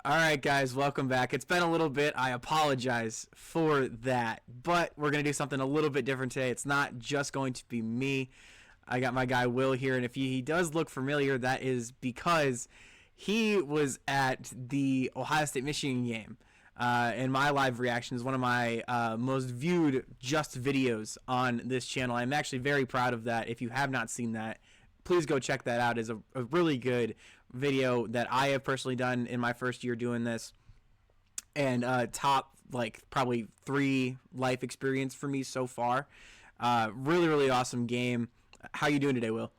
All right, guys, welcome back. It's been a little bit. I apologize for that, but we're going to do something a little bit different today. It's not just going to be me. I got my guy Will here, and if he does look familiar, that is because he was at the Ohio State-Michigan game. And my live reaction is one of my most viewed just videos on this channel. I'm actually very proud of that. If you have not seen that, please go check that out. It's a really good video that I have personally done in my first year doing this, and top like probably 3 life experience for me so far. Really awesome game. How you doing today, Will?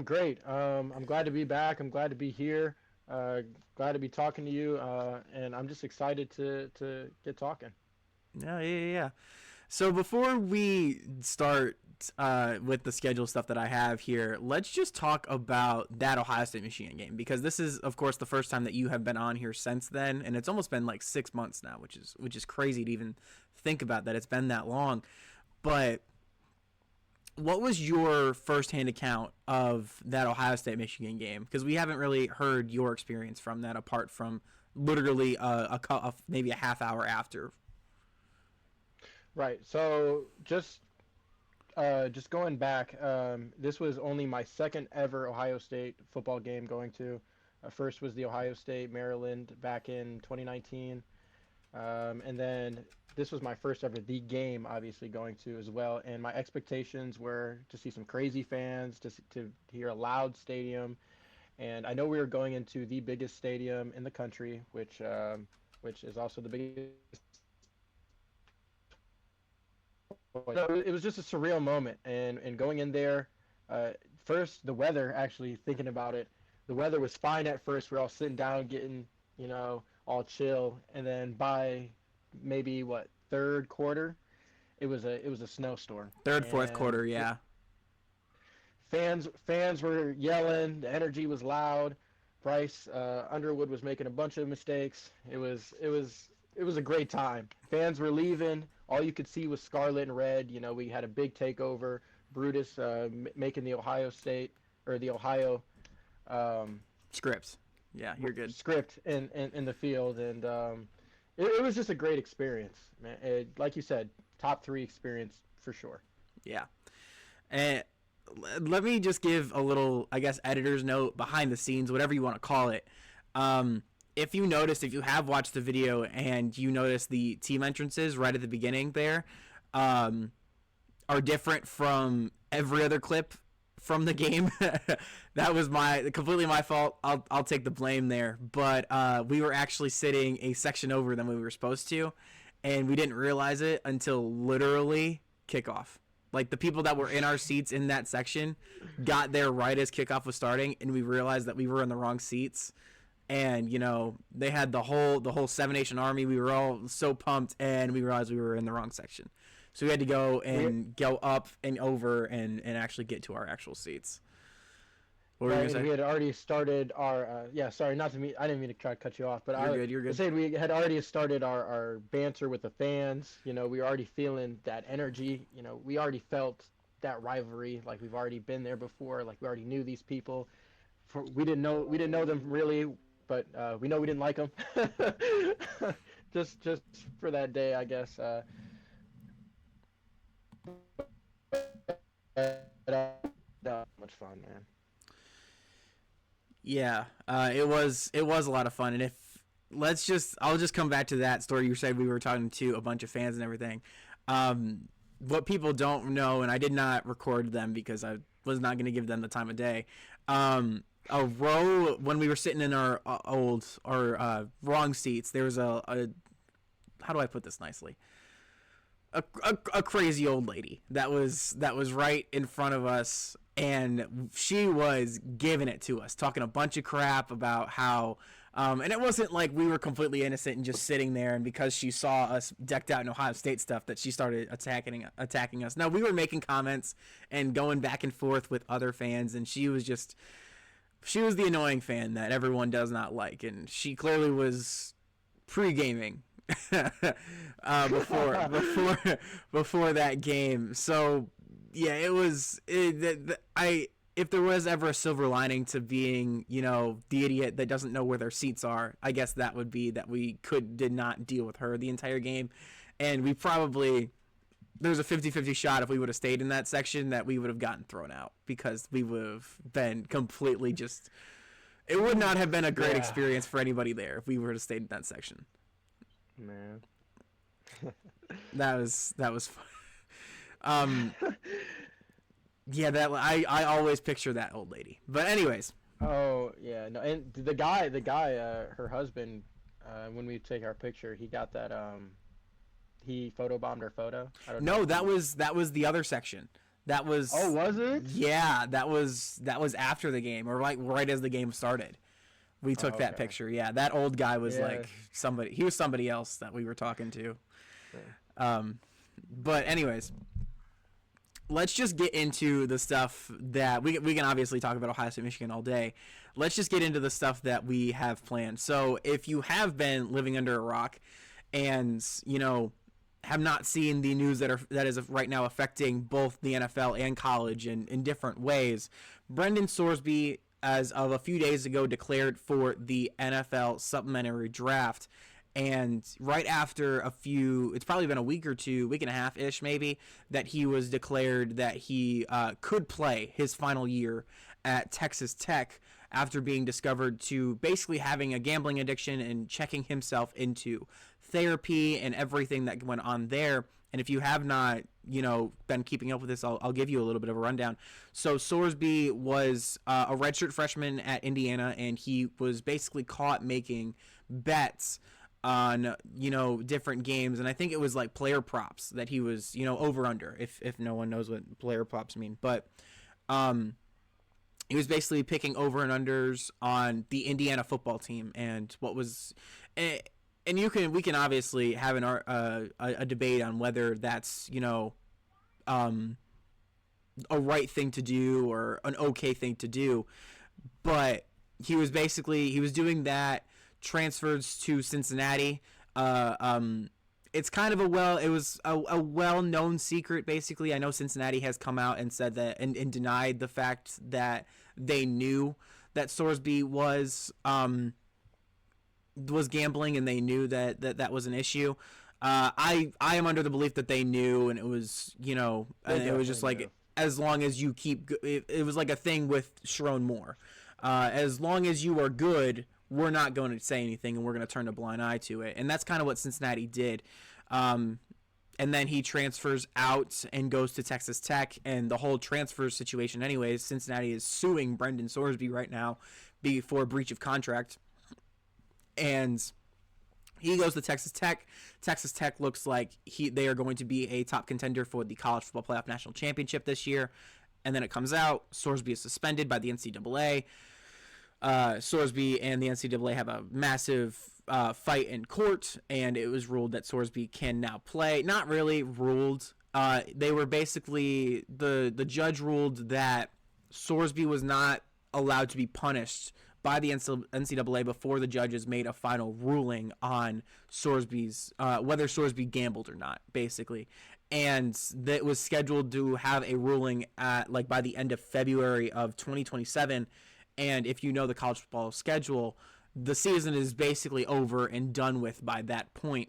Great. I'm glad to be back. I'm glad to be here. Glad to be talking to you. And I'm just excited to get talking. Yeah. So before we start with the schedule stuff that I have here, let's just talk about that Ohio State Michigan game, because this is, of course, the first time that you have been on here since then, and it's almost been like 6 months now, which is crazy to even think about that it's been that long. But what was your firsthand account of that Ohio State Michigan game? Because we haven't really heard your experience from that, apart from literally maybe a half hour after. Right. So just going back, this was only my second ever Ohio State football game going to. First was the Ohio State Maryland back in 2019, and then this was my first ever the game, obviously going to as well. And my expectations were to see some crazy fans, to hear a loud stadium, and I know we were going into the biggest stadium in the country, which is also the biggest. It was just a surreal moment, and going in there, first the weather. Actually, thinking about it, the weather was fine at first. We're all sitting down, getting all chill, and then by maybe third quarter, it was a snowstorm, Third, fourth and quarter, yeah. fans were yelling. The energy was loud. Bryce Underwood was making a bunch of mistakes. It was a great time. Fans were leaving. All you could see was scarlet and red. We had a big takeover. Brutus making the Ohio State, or the Ohio Scripts. Yeah, you're good. script in the field, and it was just a great experience, man. Like you said, top 3 experience for sure. Yeah. And let me just give a little, I guess, editor's note, behind the scenes, whatever you want to call it. If you noticed, if you have watched the video and you notice the team entrances right at the beginning there are different from every other clip from the game. That was completely my fault. I'll take the blame there. But we were actually sitting a section over than we were supposed to, and we didn't realize it until literally kickoff. Like, the people that were in our seats in that section got there right as kickoff was starting, and we realized that we were in the wrong seats. And they had the whole Seven Nation Army. We were all so pumped, and we realized we were in the wrong section. So we had to go up and over and actually get to our actual seats. What were you gonna say? We had already started our sorry, not to me. I didn't mean to try to cut you off, but You're good. I said we had already started our banter with the fans. We were already feeling that energy. We already felt that rivalry. Like, we've already been there before. Like, we already knew these people. We didn't know them really, but we know we didn't like them. just for that day, I guess. Much fun, man. Yeah, it was a lot of fun. And I'll just come back to that story. You said we were talking to a bunch of fans and everything. What people don't know, and I did not record them because I was not going to give them the time of day. A row, when we were sitting in our wrong seats, there was a how do I put this nicely? A crazy old lady that was right in front of us, and she was giving it to us, talking a bunch of crap about how and it wasn't like we were completely innocent and just sitting there, and because she saw us decked out in Ohio State stuff that she started attacking us. No, we were making comments and going back and forth with other fans, and she was the annoying fan that everyone does not like, and she clearly was pre-gaming before that game. So yeah, I if there was ever a silver lining to being, the idiot that doesn't know where their seats are, I guess that would be that we did not deal with her the entire game. And we probably, there's a 50-50 shot if we would have stayed in that section that we would have gotten thrown out because we would have been completely just, it would not have been a great experience for anybody there if we were to stay in that section. Man. that was fun. Yeah, I always picture that old lady. But anyways. Oh yeah, no, and the guy, her husband, when we take our picture, he got that he photobombed her photo. I don't know. No, that was the other section. That was. Oh, was it? Yeah, that was after the game, or like right as the game started. We took that picture. Yeah, that old guy was like somebody. He was somebody else that we were talking to. Yeah. But anyways, let's just get into the stuff that we can obviously talk about Ohio State, Michigan all day. Let's just get into the stuff that we have planned. So if you have been living under a rock and, have not seen the news that is right now affecting both the NFL and college in different ways, Brendan Sorsby, as of a few days ago, declared for the NFL supplementary draft. And right after it's probably been a week or two, week and a half-ish maybe, that he was declared that he could play his final year at Texas Tech after being discovered to basically having a gambling addiction and checking himself into therapy and everything that went on there. And if you have not, been keeping up with this, I'll give you a little bit of a rundown. So Sorsby was a redshirt freshman at Indiana, and he was basically caught making bets on different games, and I think it was like player props that he was over under, if no one knows what player props mean, but he was basically picking over and unders on the Indiana football team and what was, and we can obviously have a debate on whether that's a right thing to do or an okay thing to do, but he was doing that. Transfers to Cincinnati. It's kind of a well-known secret, basically. I know Cincinnati has come out and said that and denied the fact that they knew that Sorsby was gambling and they knew that was an issue. I am under the belief that they knew, and it was and it was just like, as long as you keep it was like a thing with Sharon Moore. As long as you are good, we're not going to say anything, and we're going to turn a blind eye to it. And that's kind of what Cincinnati did. And then he transfers out and goes to Texas Tech, and the whole transfer situation anyways, Cincinnati is suing Brendan Sorsby right now for breach of contract. And he goes to Texas Tech. Texas Tech looks like they are going to be a top contender for the College Football Playoff National Championship this year. And then it comes out, Sorsby is suspended by the NCAA. Sorsby and the NCAA have a massive fight in court, and it was ruled that Sorsby can now play. Not really ruled. They were basically, the judge ruled that Sorsby was not allowed to be punished by the NCAA before the judges made a final ruling on Sorsby's whether Sorsby gambled or not, basically. And that was scheduled to have a ruling by the end of February of 2027. And if you know the college football schedule, the season is basically over and done with by that point.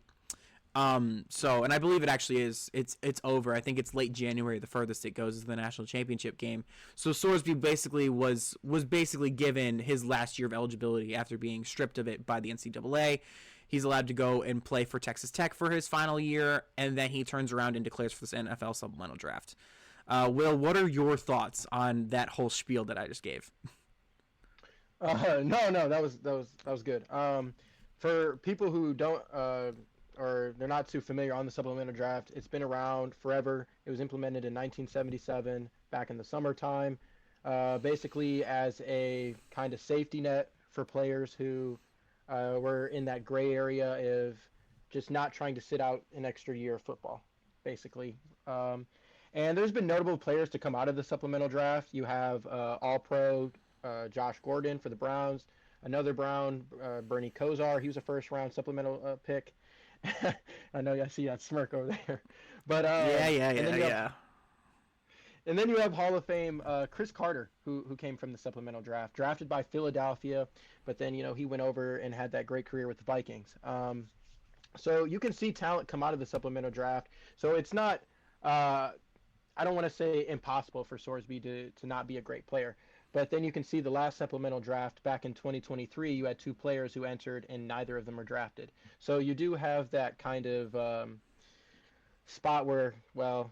And I believe it actually is. It's over. I think it's late January. The furthest it goes is the national championship game. So Sorsby basically was basically given his last year of eligibility after being stripped of it by the NCAA. He's allowed to go and play for Texas Tech for his final year, and then he turns around and declares for this NFL supplemental draft. Will, what are your thoughts on that whole spiel that I just gave? No, that was good. For people who don't or they're not too familiar on the supplemental draft, it's been around forever. It was implemented in 1977, back in the summertime, basically as a kind of safety net for players who were in that gray area of just not trying to sit out an extra year of football, basically. And there's been notable players to come out of the supplemental draft. You have All-Pro Josh Gordon for the Browns, another Brown, Bernie Kosar. He was a first-round supplemental pick. I know I see that smirk over there. But yeah. And then you have Hall of Fame Chris Carter, who came from the supplemental draft, drafted by Philadelphia, but then he went over and had that great career with the Vikings. So you can see talent come out of the supplemental draft. So it's not, I don't want to say impossible for Sorsby to not be a great player. But then you can see the last supplemental draft back in 2023, you had two players who entered and neither of them were drafted. So you do have that kind of spot where, well,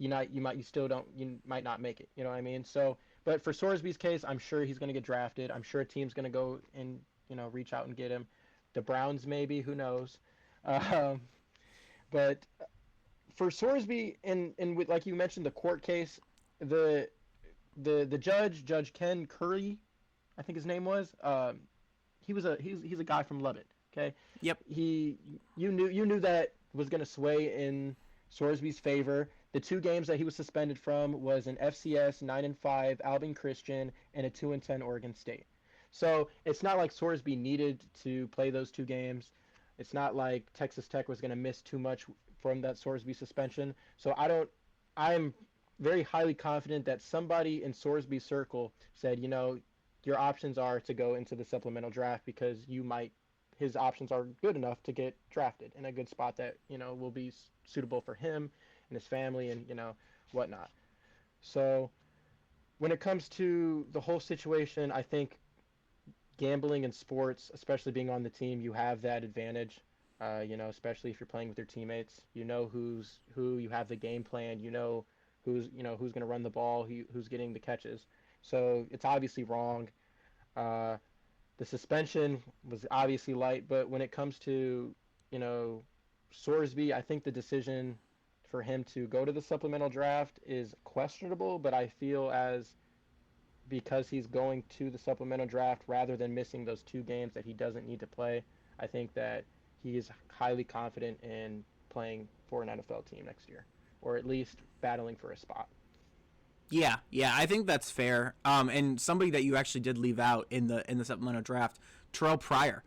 you might not make it. You know what I mean? So, but for Sorsby's case, I'm sure he's going to get drafted. I'm sure a team's going to go and reach out and get him. The Browns maybe, who knows? Um, but for Sorsby, and with, like you mentioned, the court case, the the Judge Ken Curry, I think his name was. He's a guy from Lubbock. Okay, Yep. You knew that was going to sway in Sorsby's favor. The two games that he was suspended from was an FCS 9-5 Albion Christian and a 2-10 Oregon State. So it's not like Sorsby needed to play those two games. It's not like Texas Tech was going to miss too much from that Sorsby suspension. So I'm very highly confident that somebody in Sorsby's circle said, your options are to go into the supplemental draft because his options are good enough to get drafted in a good spot that, will be suitable for him and his family and, whatnot. So when it comes to the whole situation, I think gambling in sports, especially being on the team, you have that advantage. Especially if you're playing with your teammates, who's who, you have the game plan, who's going to run the ball, who's getting the catches. So it's obviously wrong. The suspension was obviously light, but when it comes to, Sorsby, I think the decision for him to go to the supplemental draft is questionable, but I feel as because he's going to the supplemental draft rather than missing those two games that he doesn't need to play, I think that he is highly confident in playing for an NFL team next year, or at least battling for a spot. Yeah, I think that's fair. And somebody that you actually did leave out in the supplemental draft, Terrell Pryor,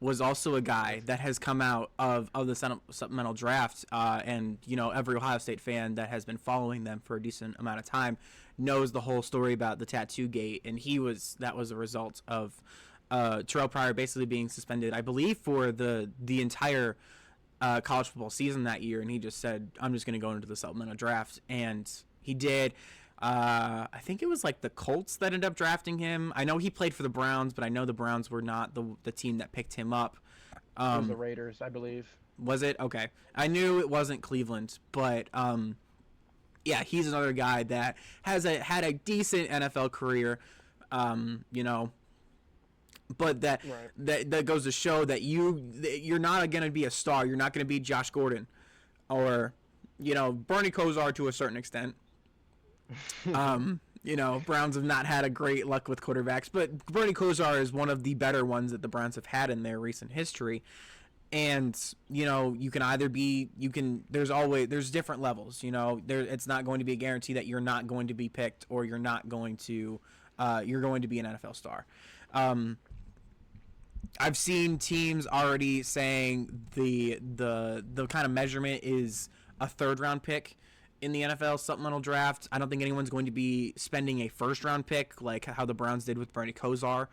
was also a guy that has come out of the supplemental draft, and every Ohio State fan that has been following them for a decent amount of time knows the whole story about the tattoo gate, and that was a result of Terrell Pryor basically being suspended, I believe, for the entire college football season that year, and he just said, "I'm just going to go into the supplemental draft," and he did. I think it was like the Colts that ended up drafting him. I know he played for the Browns, but I know the Browns were not the team that picked him up. It was the Raiders, I believe. Was it? Okay. I knew it wasn't Cleveland, but yeah, he's another guy that had a decent NFL career. You know, but Right. that goes to show that you're not going to be a star. You're not going to be Josh Gordon or Bernie Kosar to a certain extent. Browns have not had a great luck with quarterbacks, but Bernie Kosar is one of the better ones that the Browns have had in their recent history. And you can either be there's different levels. It's not going to be a guarantee that you're not going to be picked or you're not going to you're going to be an NFL star. I've seen teams already saying the kind of measurement is a third round pick in the NFL supplemental draft. I don't think anyone's going to be spending a first round pick like how the Browns did with Bernie Kosar.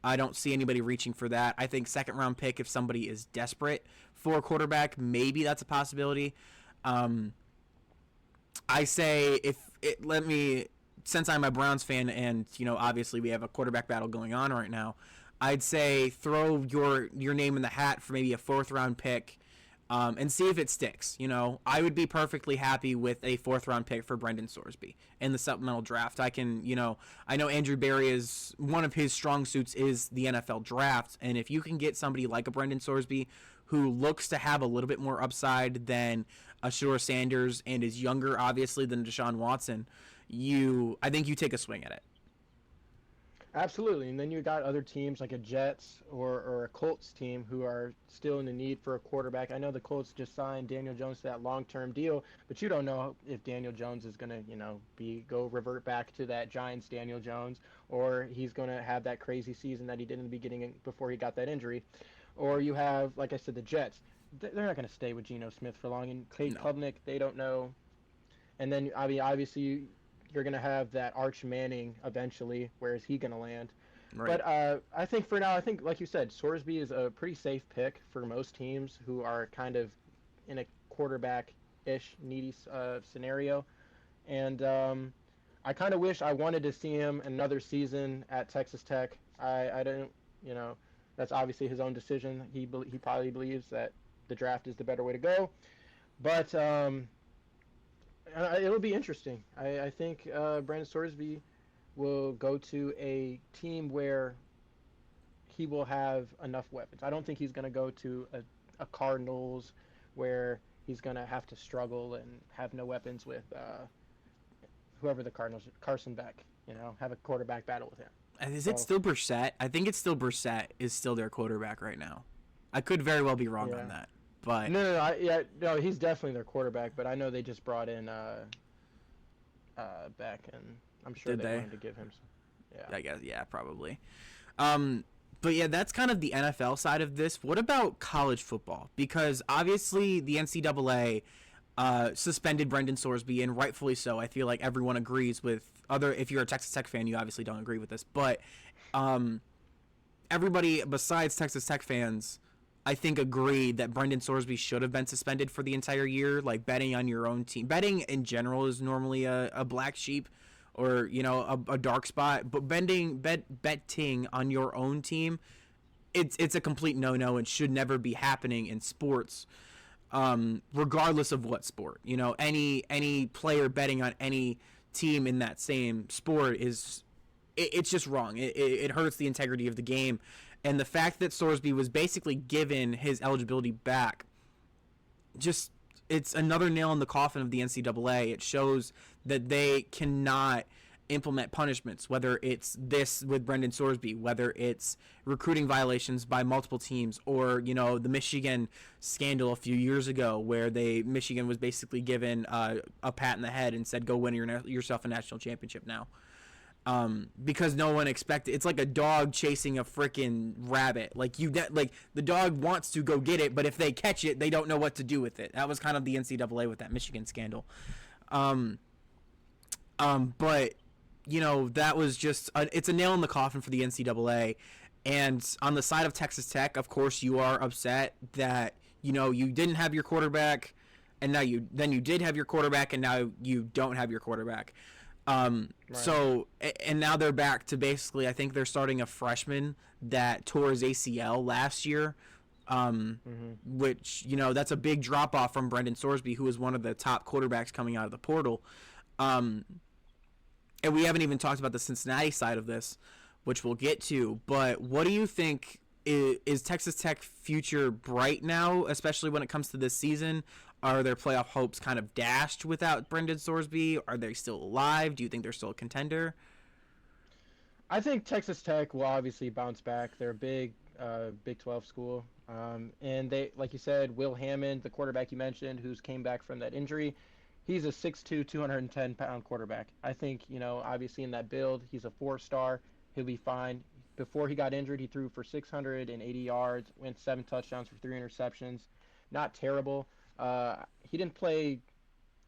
I don't see anybody reaching for that. I think second round pick if somebody is desperate for a quarterback, maybe that's a possibility. I say since I'm a Browns fan and obviously we have a quarterback battle going on right now, I'd say throw your name in the hat for maybe a fourth round pick. And see if it sticks. I would be perfectly happy with a fourth round pick for Brendan Sorsby in the supplemental draft. I know Andrew Berry is one of his strong suits is the NFL draft, and if you can get somebody like a Brendan Sorsby who looks to have a little bit more upside than a Shedeur Sanders and is younger, obviously, than Deshaun Watson, I think you take a swing at it. Absolutely, and then you got other teams like a Jets or a Colts team who are still in the need for a quarterback. I know the Colts just signed Daniel Jones to that long-term deal, but you don't know if Daniel Jones is going to, revert back to that Giants Daniel Jones, or he's going to have that crazy season that he did in the beginning before he got that injury. Or you have, like I said, the Jets. They're not going to stay with Geno Smith for long, and Cade No. Klubnik, they don't know. And then, I mean, obviously, you're going to have that Arch Manning eventually. Where is he going to land? Right. But I think for now, I think like you said, Sorsby is a pretty safe pick for most teams who are kind of in a quarterback-ish needy scenario. And I kind of wish I wanted to see him another season at Texas Tech. I didn't, you know, that's obviously his own decision. He probably believes that the draft is the better way to go. But it'll be interesting. I think Brandon Sorsby will go to a team where he will have enough weapons. I don't think he's going to go to a Cardinals where he's going to have to struggle and have no weapons with whoever the Cardinals, Carson Beck, have a quarterback battle with him. And is it So, still Brissett? I think it's still Brissett is still their quarterback right now. I could very well be wrong yeah. on that, but No, he's definitely their quarterback, but I know they just brought in Beck, and I'm sure did they they? wanted to give him some. Yeah. I guess probably. But yeah, that's kind of the NFL side of this. What about college football? Because obviously the NCAA suspended Brendan Sorsby, and rightfully so. I feel like everyone agrees with other. If you're a Texas Tech fan, you obviously don't agree with this, but everybody besides Texas Tech fans, I think, agreed that Brendan Sorsby should have been suspended for the entire year. Like betting on your own team, betting in general is normally a black sheep, or a dark spot. But betting on your own team, it's a complete no and should never be happening in sports, regardless of what sport. Any player betting on any team in that same sport it's just wrong. It hurts the integrity of the game. And the fact that Sorsby was basically given his eligibility back, it's another nail in the coffin of the NCAA. It shows that they cannot implement punishments, whether it's this with Brendan Sorsby, whether it's recruiting violations by multiple teams, or the Michigan scandal a few years ago where Michigan was basically given a pat in the head and said, go win yourself a national championship now. Because no one expected. It's like a dog chasing a freaking rabbit. Like the dog wants to go get it, but if they catch it, they don't know what to do with it. That was kind of the NCAA with that Michigan scandal. But that was just it's a nail in the coffin for the NCAA. And on the side of Texas Tech, of course, you are upset that you didn't have your quarterback, and now you did have your quarterback, and now you don't have your quarterback. Right. So, and now they're back to basically, I think they're starting a freshman that tore his ACL last year, which, that's a big drop off from Brendan Sorsby, who was one of the top quarterbacks coming out of the portal. And we haven't even talked about the Cincinnati side of this, which we'll get to, but what do you think? Is Texas Tech future bright now, especially when it comes to this season? Are their playoff hopes kind of dashed without Brendan Sorsby? Are they still alive? Do you think they're still a contender? I think Texas Tech will obviously bounce back. They're a big Big 12 school. And they, like you said, Will Hammond, the quarterback you mentioned, who's came back from that injury, he's a 6'2", 210-pound quarterback. I think, obviously in that build, he's a 4-star. He'll be fine. Before he got injured, he threw for 680 yards, went 7 touchdowns for 3 interceptions. Not terrible. He didn't play,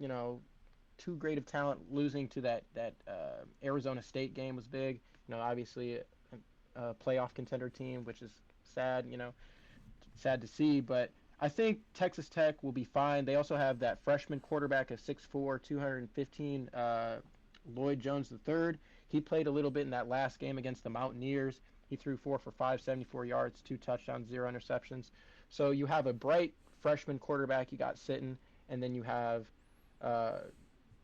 too great of talent. Losing to that Arizona State game was big. Obviously a playoff contender team, which is sad, sad to see. But I think Texas Tech will be fine. They also have that freshman quarterback of 6'4", 215, Lloyd Jones III. He played a little bit in that last game against the Mountaineers. He threw 4 for 5, 74 yards, 2 touchdowns, 0 interceptions. So you have a bright freshman quarterback you got sitting, and then you have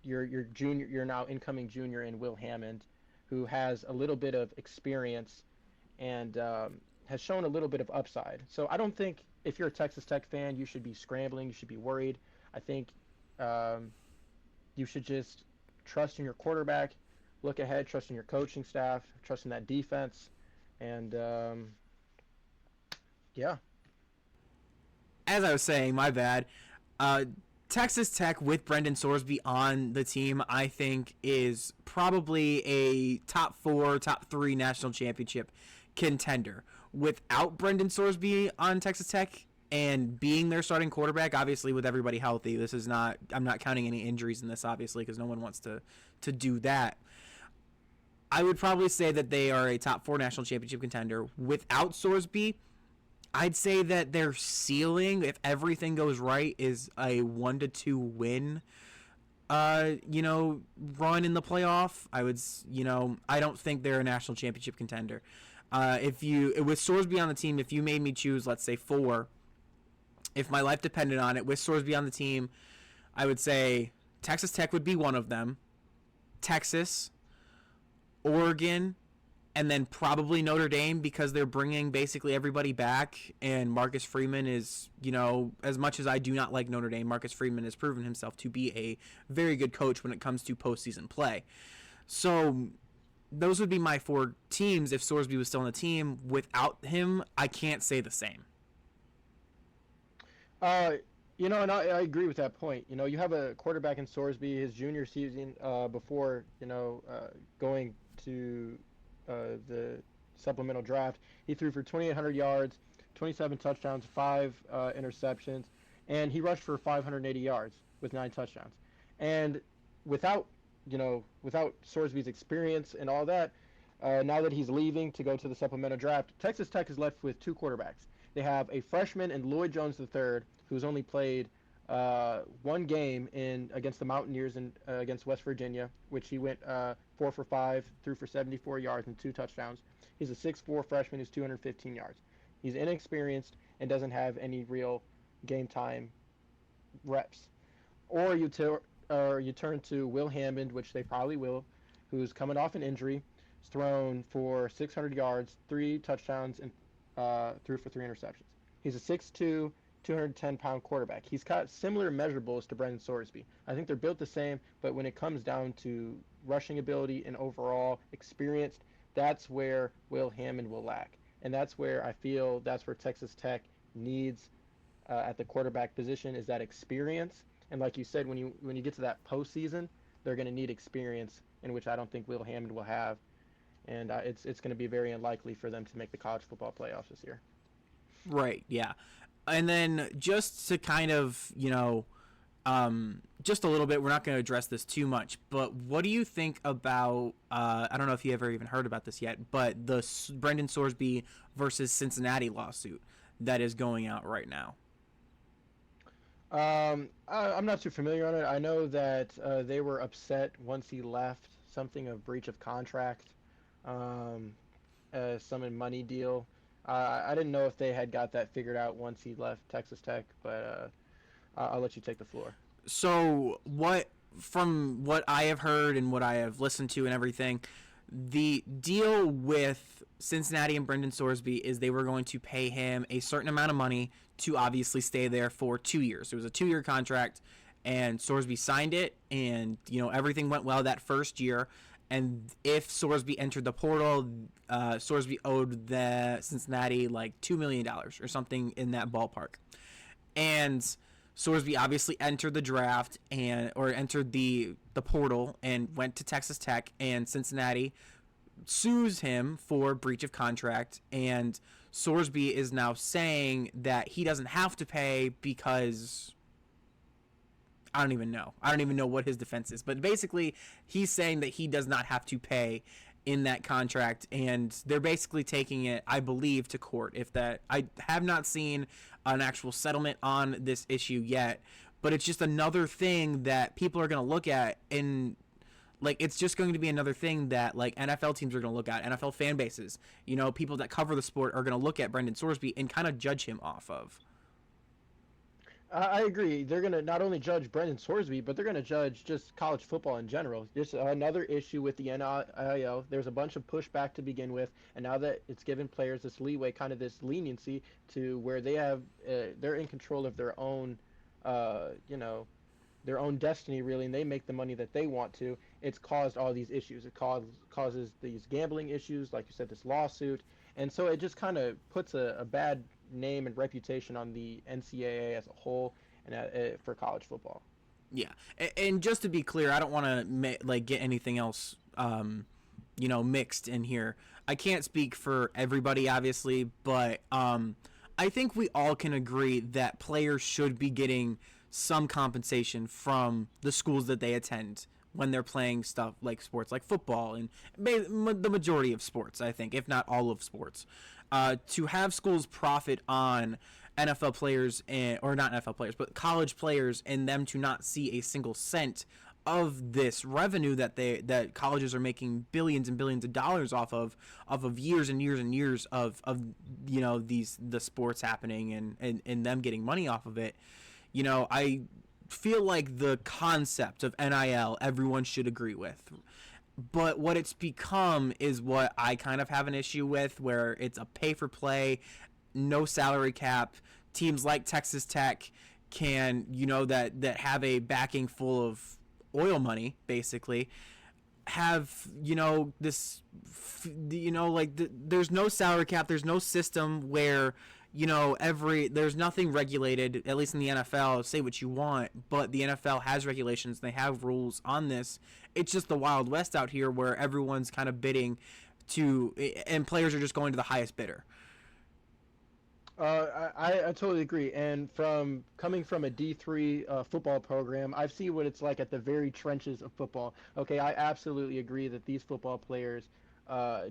your now incoming junior in Will Hammond, who has a little bit of experience and has shown a little bit of upside. So I don't think if you're a Texas Tech fan, you should be scrambling, you should be worried. I think you should just trust in your quarterback, look ahead, trust in your coaching staff, trust in that defense, and yeah. As I was saying, my bad. Texas Tech with Brendan Sorsby on the team, I think, is probably a top 4, top 3 national championship contender. Without Brendan Sorsby on Texas Tech, and being their starting quarterback, obviously with everybody healthy, this is not, I'm not counting any injuries in this, obviously, because no one wants to do that. I would probably say that they are a top 4 national championship contender. Without Sorsby, I'd say that their ceiling, if everything goes right, is a 1-2 win run in the playoff. I don't think they're a national championship contender. If you, with Sorsby on the team, if you made me choose, let's say 4, if my life depended on it, with Sorsby on the team, I would say Texas Tech would be one of them, Texas, Oregon, and then probably Notre Dame, because they're bringing basically everybody back, and Marcus Freeman is, as much as I do not like Notre Dame, Marcus Freeman has proven himself to be a very good coach when it comes to postseason play. So those would be my 4 teams if Sorsby was still on the team. Without him, I can't say the same. And I agree with that point. You have a quarterback in Sorsby, his junior season, before, going to the supplemental draft. He threw for 2,800 yards, 27 touchdowns, 5 interceptions, and he rushed for 580 yards with 9 touchdowns. And without Sorsby's experience and all that, now that he's leaving to go to the supplemental draft, Texas Tech is left with 2 quarterbacks. They have a freshman in Lloyd Jones III, who's only played 1 game against the Mountaineers and against West Virginia, which he went 4 for 5, threw for 74 yards and 2 touchdowns. He's a 6'4" freshman who's 215 yards. He's inexperienced and doesn't have any real game time reps. Or you turn to Will Hammond, which they probably will, who's coming off an injury. He's thrown for 600 yards, 3 touchdowns, and threw for 3 interceptions. He's a 6'2", 210-pound quarterback. He's got similar measurables to Brendan Sorsby. I think they're built the same, but when it comes down to rushing ability and overall experience, that's where Will Hammond will lack. And that's where I feel that's where Texas Tech needs at the quarterback position, is that experience. And like you said, when you get to that postseason, they're going to need experience, in which I don't think Will Hammond will have. And it's going to be very unlikely for them to make the college football playoffs this year. Right, yeah. And then just to kind of, just a little bit, we're not going to address this too much, but what do you think about, I don't know if you ever even heard about this yet, but the Brendan Sorsby versus Cincinnati lawsuit that is going out right now? I'm not too familiar on it. I know that they were upset once he left, something of breach of contract, some money deal. I didn't know if they had got that figured out once he left Texas Tech, but I'll let you take the floor. So from what I have heard and what I have listened to and everything, the deal with Cincinnati and Brendan Sorsby is they were going to pay him a certain amount of money to obviously stay there for 2 years. It was a 2-year contract, and Sorsby signed it, and everything went well that first year. And if Sorsby entered the portal, Sorsby owed the Cincinnati like $2 million or something in that ballpark. And Sorsby obviously entered the draft or entered the portal and went to Texas Tech, and Cincinnati sues him for breach of contract. And Sorsby is now saying that he doesn't have to pay because I don't even know what his defense is, but basically he's saying that he does not have to pay in that contract, and they're basically taking it, I believe, to court. I have not seen an actual settlement on this issue yet, but it's just another thing that people are going to look at, and it's just going to be another thing that NFL teams are going to look at, NFL fan bases, people that cover the sport are going to look at Brendan Sorsby and kind of judge him off of. I agree. They're going to not only judge Brendan Sorsby, but they're going to judge just college football in general. Just another issue with the NIL. There's a bunch of pushback to begin with, and now that it's given players this leeway, kind of this leniency to where they're in control of their own, their own destiny, really, and they make the money that they want to. It's caused all these issues. It causes these gambling issues, like you said, this lawsuit. And so it just kind of puts a bad name and reputation on the NCAA as a whole and for college football. Yeah, and just to be clear, I don't want to get anything else, mixed in here. I can't speak for everybody, obviously, but I think we all can agree that players should be getting some compensation from the schools that they attend when they're playing stuff like sports like football and the majority of sports, I think, if not all of sports. To have schools profit on NFL players or not NFL players, but college players, and them to not see a single cent of this revenue that colleges are making billions and billions of dollars off of years and years and years of the sports happening and them getting money off of it. I feel like the concept of NIL everyone should agree with. But what it's become is what I kind of have an issue with, where it's a pay for play, no salary cap. Teams like Texas Tech can, that have a backing full of oil money, basically, have, there's no salary cap. There's no system where, there's nothing regulated, at least in the NFL. Say what you want, but the NFL has regulations. They have rules on this. It's just the Wild West out here where everyone's kind of bidding and players are just going to the highest bidder. I totally agree. And coming from a D3 football program, I've seen what it's like at the very trenches of football. Okay, I absolutely agree that these football players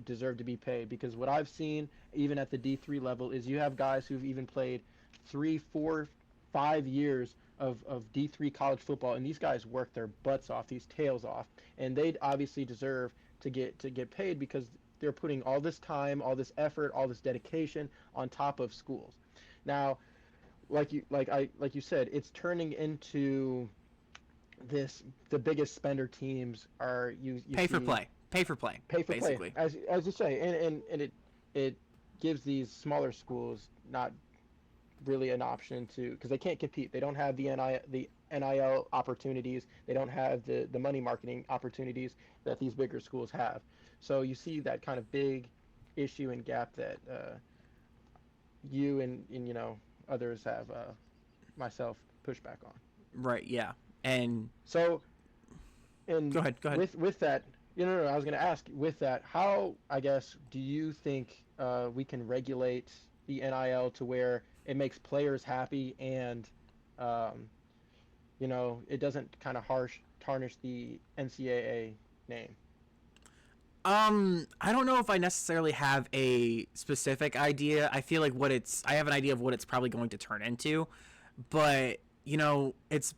deserve to be paid, because what I've seen, even at the D3 level, is you have guys who've even played 3, 4, 5 years of D3 college football, and these guys work their butts off, these tails off, and they obviously deserve to get paid, because they're putting all this time, all this effort, all this dedication on top of schools. Now, like you said, it's turning into this. The biggest spender teams are you pay for play, basically. As you say, and it gives these smaller schools not really an option to, because they can't compete. They don't have the NIL opportunities. They don't have the money marketing opportunities that these bigger schools have. So you see that kind of big issue and gap that you and others have, myself, push back on. Right. Yeah. And so, and go ahead. With that, no, I was going to ask, with that, how, I guess, do you think we can regulate the NIL to where it makes players happy and it doesn't kind of tarnish the NCAA name? I don't know if I necessarily have a specific idea. I feel like I have an idea of what it's probably going to turn into, but it's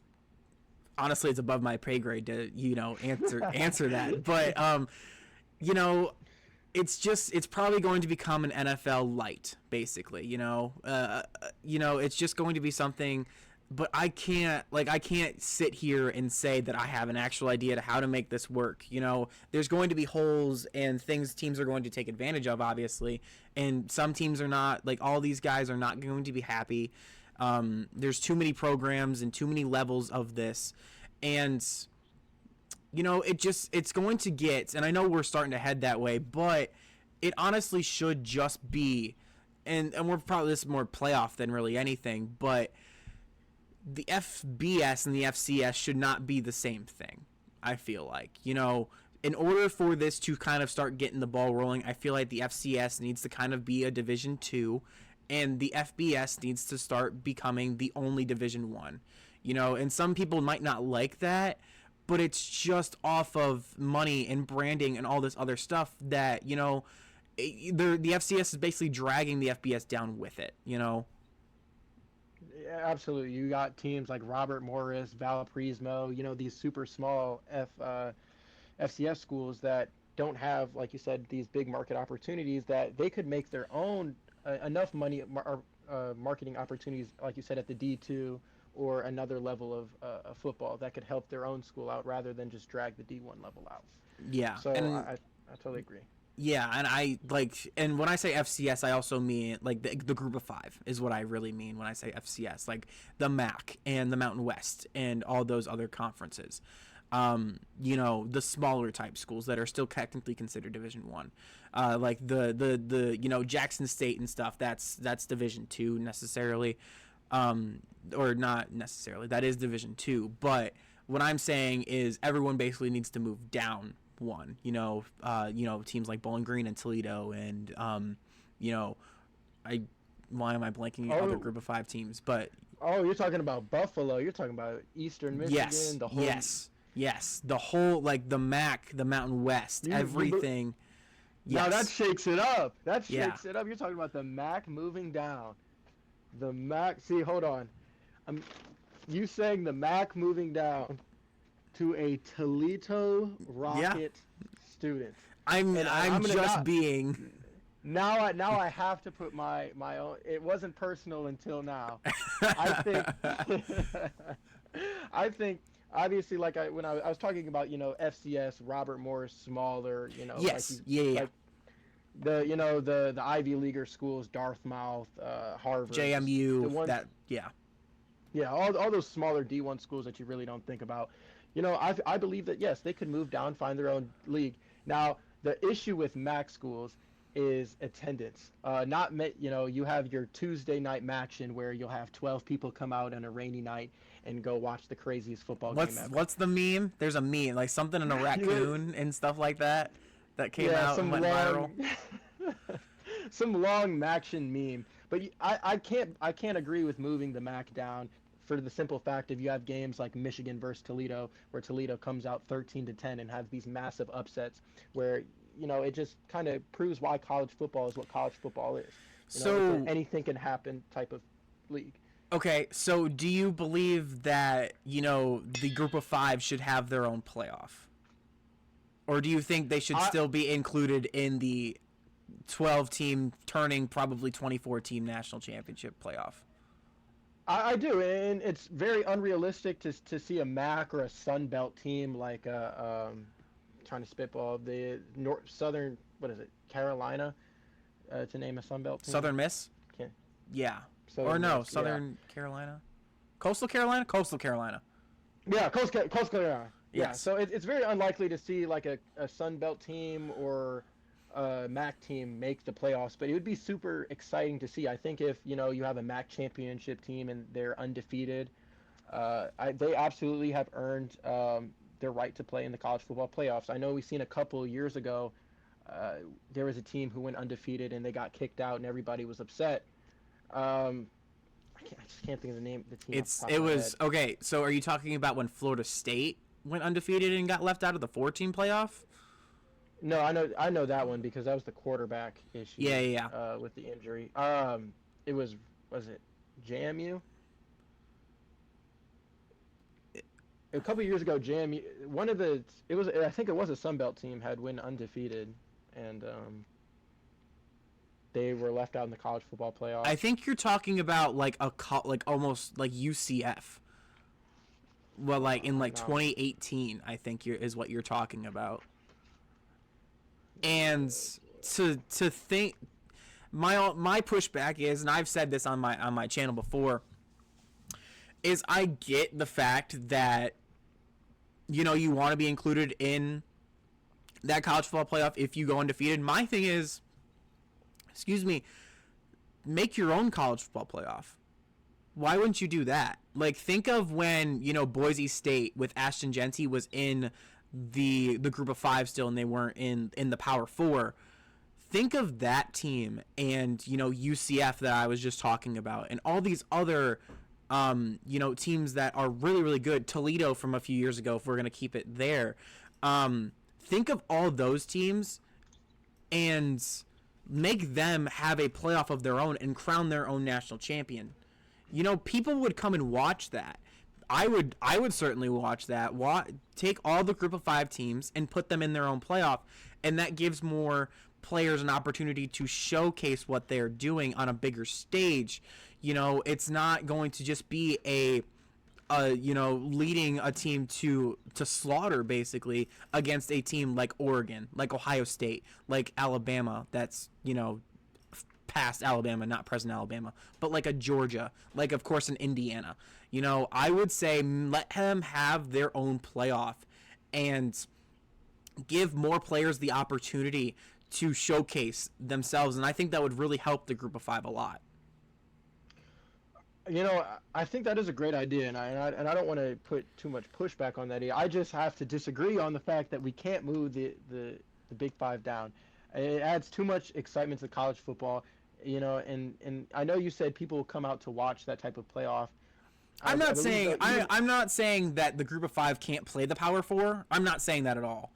honestly, it's above my pay grade to, answer that. But it's probably going to become an NFL light, basically, it's just going to be something. But I can't sit here and say that I have an actual idea to how to make this work. There's going to be holes and things teams are going to take advantage of, obviously. And some teams are not, like, all these guys are not going to be happy. There's too many programs and too many levels of this. And, it's going to get, and I know we're starting to head that way, but it honestly should just be, and we're probably, this is more playoff than really anything, but the FBS and the FCS should not be the same thing. I feel like, in order for this to kind of start getting the ball rolling, I feel like the FCS needs to kind of be a Division 2, and the FBS needs to start becoming the only Division 1. And some people might not like that, but it's just off of money and branding and all this other stuff that, the FCS is basically dragging the FBS down with it, Yeah, absolutely. You got teams like Robert Morris, Valparaiso, these super small FCS schools that don't have, like you said, these big market opportunities that they could make their own enough money marketing opportunities, like you said, at the D2 or another level of football that could help their own school out rather than just drag the D1 level out. Yeah. So I totally agree. Yeah, and when I say FCS, I also mean like the group of 5 is what I really mean when I say FCS, like the MAC and the Mountain West and all those other conferences. The smaller type schools that are still technically considered Division 1. Like the Jackson State and stuff, that's Division 2 necessarily. Or not necessarily. That is Division 2, but what I'm saying is everyone basically needs to move down one, teams like Bowling Green and Toledo, and why am I blanking other Oh, Group of 5 teams? But oh, you're talking about Buffalo. You're talking about Eastern yes, Michigan, the whole. yes, the whole like the MAC, the Mountain West, You everything. Now that Yes, shakes it up. That yeah. shakes it up. You're talking about the MAC moving down. The MAC. See, hold on. I'm you saying the MAC moving down to a Toledo Yeah, Rocket student, and I'm I'm gonna just not. being. Now I have to put my own. It wasn't personal until now. I think I think obviously like I was talking about FCS Robert Morris smaller like Yes, yeah. like the Ivy Leaguer schools Dartmouth Harvard just the JMU. ones That yeah. yeah all those smaller D1 schools that you really don't think about. I believe that yes they could move down find their own league. Now the issue with MAC schools is attendance. Not you have your Tuesday night match-in where you'll have 12 people come out on a rainy night and go watch the craziest football game ever. What's the meme? There's a meme like something in a raccoon and stuff like that came Yeah, out and some went viral. long, some long action meme. But I can't agree with moving the MAC down for the simple fact if you have games like Michigan versus Toledo where Toledo comes out 13-10 and has these massive upsets where it just kind of proves why college football is what college football is. It's So anything can happen type of league. okay, so do you believe that the Group of 5 should have their own playoff, or do you think they should I still be included in the 12-team turning probably 24-team national championship playoff? I do, and it's very unrealistic to see a MAC or a Sun Belt team like trying to spitball the Southern what is it Carolina to name a Sun Belt team. Southern Miss? Can't, Yeah. Or Southern no, Miss, Southern Carolina? Coastal Carolina? Coastal Carolina. yeah, Coast Carolina. Yeah, Yes. so it's very unlikely to see like a Sun Belt team or a MAC team make the playoffs, but it would be super exciting to see. I think if you have a MAC championship team and they're undefeated, they absolutely have earned their right to play in the college football playoffs. I know we've seen a couple years ago, there was a team who went undefeated and they got kicked out and everybody was upset. I just can't think of the name of the team. It was okay. So are you talking about when Florida State went undefeated and got left out of the 14 playoff? No, I know that one because that was the quarterback issue. Yeah. With the injury. It was it JMU? A couple years ago, JMU I think it was a Sun Belt team had went undefeated, and they were left out in the college football playoff. I think you're talking about like like almost like UCF. Well, like in like No. 2018, I think is what you're talking about. And to think, my pushback is, and I've said this on my channel before, is I get the fact that you want to be included in that college football playoff if you go undefeated. My thing is, excuse me, make your own college football playoff. Why wouldn't you do that? Like, think of when Boise State with Ashton Genty was in the Group of 5 still, and they weren't in the Power 4. Think of that team and UCF that I was just talking about, and all these other teams that are really, really good. Toledo from a few years ago, if we're gonna keep it there. Think of all those teams and make them have a playoff of their own and crown their own national champion. People would come and watch that. I would certainly watch that. Take all the Group of 5 teams and put them in their own playoff, and that gives more players an opportunity to showcase what they're doing on a bigger stage. It's not going to just be a leading a team to slaughter basically against a team like Oregon, like Ohio State, like Alabama. That's past Alabama, not present Alabama, but like a Georgia, like of course an Indiana. I would say let them have their own playoff and give more players the opportunity to showcase themselves, and I think that would really help the Group of 5 a lot. I think that is a great idea, and I don't want to put too much pushback on that. I just have to disagree on the fact that we can't move the Big 5 down. It adds too much excitement to college football. And I know you said people will come out to watch that type of playoff. I'm not saying I'm not saying that the group of 5 can't play the Power 4. I'm not saying that at all.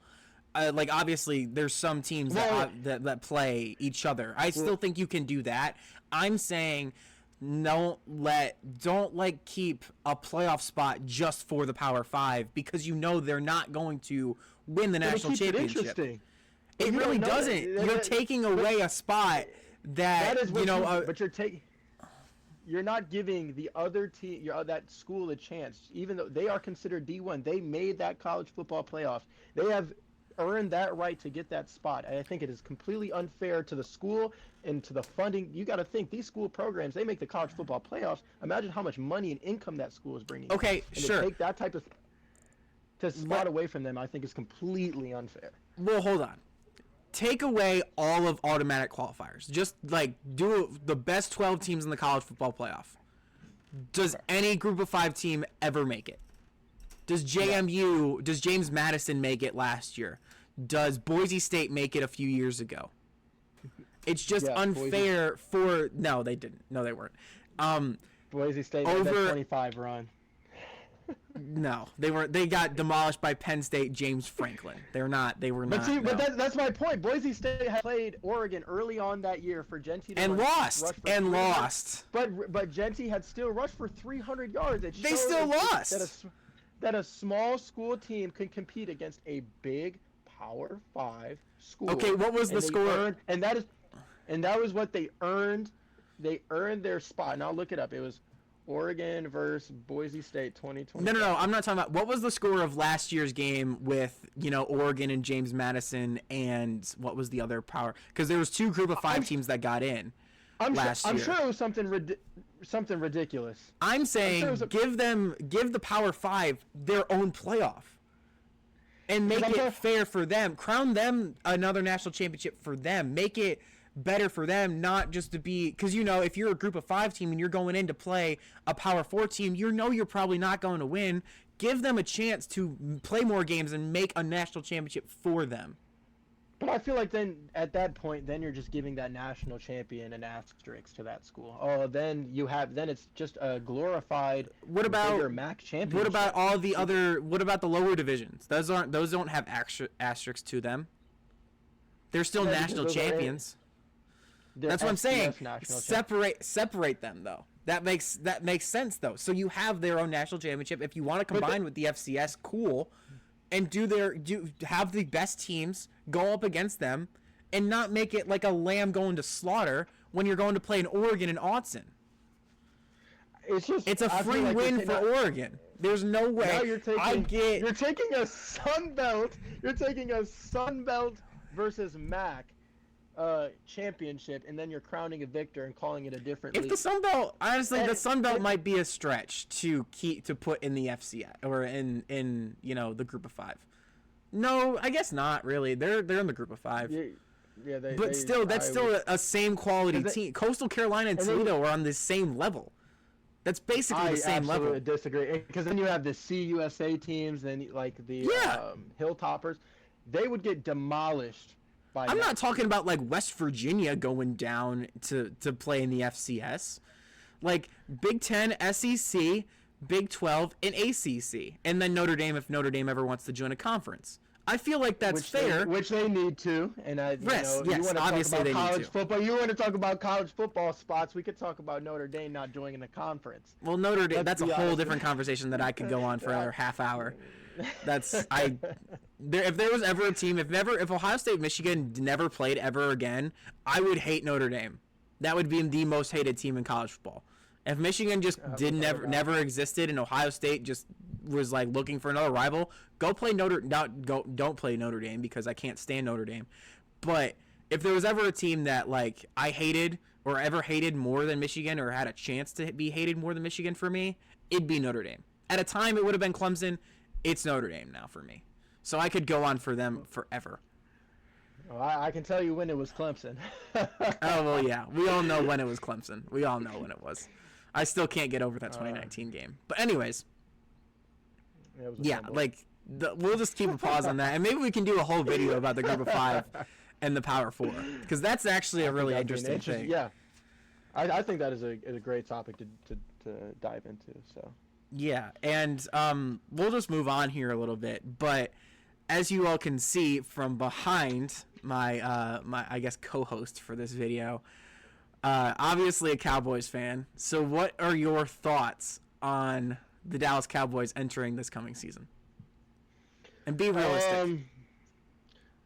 Like obviously there's some teams that play each other. I still think you can do that. I'm saying don't keep a playoff spot just for the Power 5 because they're not going to win the national championship. It really doesn't. You're taking away a spot that but you're not giving the other team, that school, a chance. Even though they are considered D1, they made that college football playoffs. They have earned that right to get that spot. I think it is completely unfair to the school and to the funding. You got to think these school programs, they make the college football playoffs. Imagine how much money and income that school is bringing. Okay, and sure. To take that type of spot away from them, I think is completely unfair. Well, hold on. Take away all of automatic qualifiers. Just like do the best 12 teams in the college football playoff. Does any group of 5 team ever make it? Does James Madison make it last year? Does Boise State make it a few years ago? It's just unfair no, they didn't. No, they weren't. Boise State made that 25 run. No, they weren't. They got demolished by Penn State. James Franklin. They were not. But that's my point. Boise State had played Oregon early on that year for Genty and lost. But Genty had still rushed for 300 yards. They still lost. That a small school team can compete against a big Power 5 school. Okay, what was the score? And that was what they earned. They earned their spot. And I'll look it up. It was Oregon versus Boise State 2020. No. I'm not talking about what was the score of last year's game with Oregon and James Madison and what was the other power? Because there was 2 group of 5 teams that got in last year. I'm sure it was something ridiculous. I'm saying give the Power 5 their own playoff and make it fair for them. Crown them another national championship for them. Make it better for them, not just to be, because if you're a group of 5 team and you're going in to play a Power 4 team, you're probably not going to win. Give them a chance to play more games and make a national championship for them. But I feel like then at that point, then you're just giving that national champion an asterisk to that school. Oh, then it's just a glorified bigger MAC championship. What about all the other? What about the lower divisions? Those don't have asterisks to them. They're still national champions. That's what I'm saying. Separate them though. That makes sense though. So you have their own national championship. If you want to combine with the FCS, cool, and have the best teams go up against them, and not make it like a lamb going to slaughter when you're going to play in Oregon and Autzen. It's a free win for Oregon. There's no way. You're taking a Sun Belt. You're taking a Sun Belt versus MAC championship, and then you're crowning a victor and calling it a different league. The Sun Belt, honestly, the Sun Belt might be a stretch to put in the FCS or in the group of 5. No, I guess not really. They're in the group of 5. Yeah, that's still a same quality team. Coastal Carolina and Toledo are on the same level. That's basically the same level. I absolutely disagree, because then you have the CUSA teams and like the Hilltoppers. They would get demolished. I'm not talking about like West Virginia going down to play in the FCS. Like Big 10, SEC, Big 12, and ACC. And then Notre Dame if Notre Dame ever wants to join a conference. I feel like that's fair. Which they need to. And you want to obviously talk about they college need to. football. You want to talk about college football spots. We could talk about Notre Dame not joining the conference. Well, Notre Dame, that's a whole different conversation that I could go on for another half hour. If there was ever a team, if Ohio State, Michigan never played ever again, I would hate Notre Dame. That would be the most hated team in college football. If Michigan just never existed and Ohio State just was like looking for another rival, don't play Notre Dame because I can't stand Notre Dame. But if there was ever a team that like I hated or ever hated more than Michigan or had a chance to be hated more than Michigan for me, it'd be Notre Dame. At a time it would have been Clemson. It's Notre Dame now for me. So I could go on for them forever. Well, I can tell you when it was Clemson. Oh, well, yeah. We all know when it was Clemson. We all know when it was. I still can't get over that 2019 game. But anyways, we'll just keep a pause on that. And maybe we can do a whole video about the group of 5 and the Power 4. Because that's actually a really interesting thing. Yeah. I think that is a great topic to dive into. So Yeah, and we'll just move on here a little bit. But as you all can see from behind my I guess co-host for this video, obviously a Cowboys fan. So what are your thoughts on the Dallas Cowboys entering this coming season? And be realistic. um,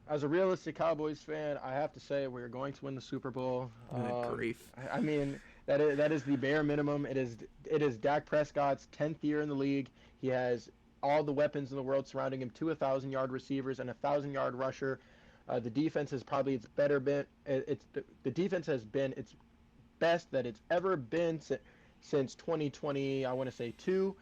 as a realistic Cowboys fan, I have to say we're going to win the Super Bowl. Good grief. I mean that is the bare minimum. It is Dak Prescott's 10th year in the league. He has all the weapons in the world surrounding him, 2 1,000-yard receivers and a 1,000-yard rusher. The defense is probably its better been. The defense has been its best that it's ever been since 2020. I want to say two.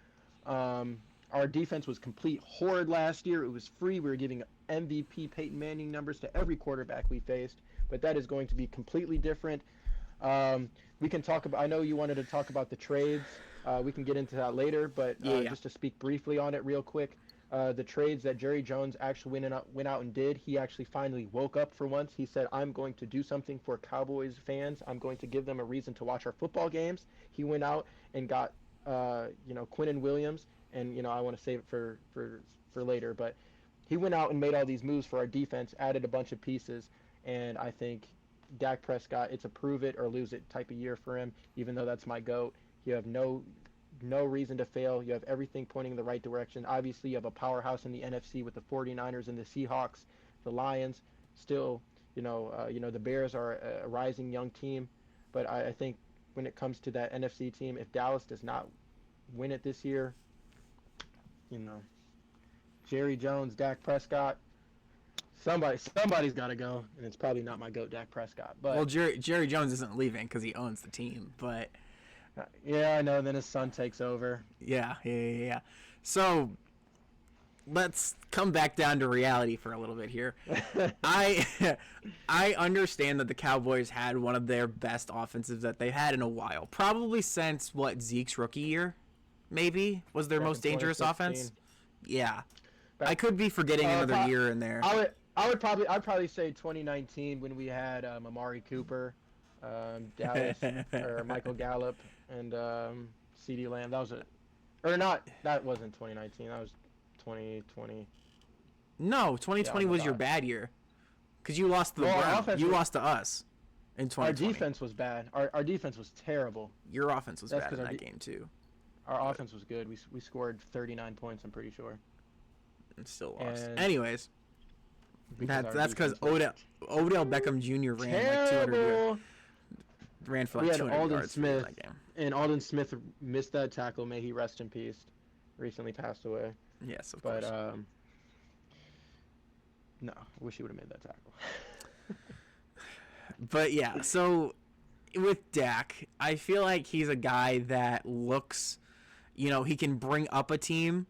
Our defense was complete horrid last year. It was free. We were giving MVP Peyton Manning numbers to every quarterback we faced, but that is going to be completely different. We can talk about. I know you wanted to talk about the trades. We can get into that later, but just to speak briefly on it real quick, the trades that Jerry Jones actually went out and did, he actually finally woke up for once. He said, I'm going to do something for Cowboys fans. I'm going to give them a reason to watch our football games. He went out and got, Quinnen Williams, and, I want to save it for later, but he went out and made all these moves for our defense, added a bunch of pieces, and I think Dak Prescott, it's a prove it or lose it type of year for him, even though that's my GOAT. You have no reason to fail. You have everything pointing in the right direction. Obviously, you have a powerhouse in the NFC with the 49ers and the Seahawks, the Lions. Still, the Bears are a rising young team. But I think when it comes to that NFC team, if Dallas does not win it this year, Jerry Jones, Dak Prescott, somebody's got to go, and it's probably not my GOAT, Dak Prescott. But Well, Jerry Jones isn't leaving because he owns the team, but yeah, I know. Then his son takes over. yeah. So let's come back down to reality for a little bit here. I I understand that the Cowboys had one of their best offensives that they've had in a while, probably since Zeke's rookie year, maybe was their Back most in dangerous 2016. offense. Yeah, Back- I could be forgetting another year in there. I'd probably say 2019 when we had Amari Cooper, Dallas, or Michael Gallup, and CeeDee Lamb. That was it. Or not. That wasn't 2019. That was 2020. No, 2020 Yeah, was your God. bad year because you lost to the Well, our Browns. offense You was- lost to us in Our 2020. defense was bad. Our defense was terrible. Your offense was That's bad in 'cause our that de- game too. Our offense was good. We scored 39 points. I'm pretty sure. And still lost. And Anyways, Because our that's because defense was Odell Beckham Jr. ran like 200 yards. terrible. Ran for We like had 200 Alden yards Smith. in that game. And Alden Smith missed that tackle. May he rest in peace. Recently passed away. Yes, of But course. no, I wish he would have made that tackle. But yeah, so with Dak, I feel like he's a guy that looks, he can bring up a team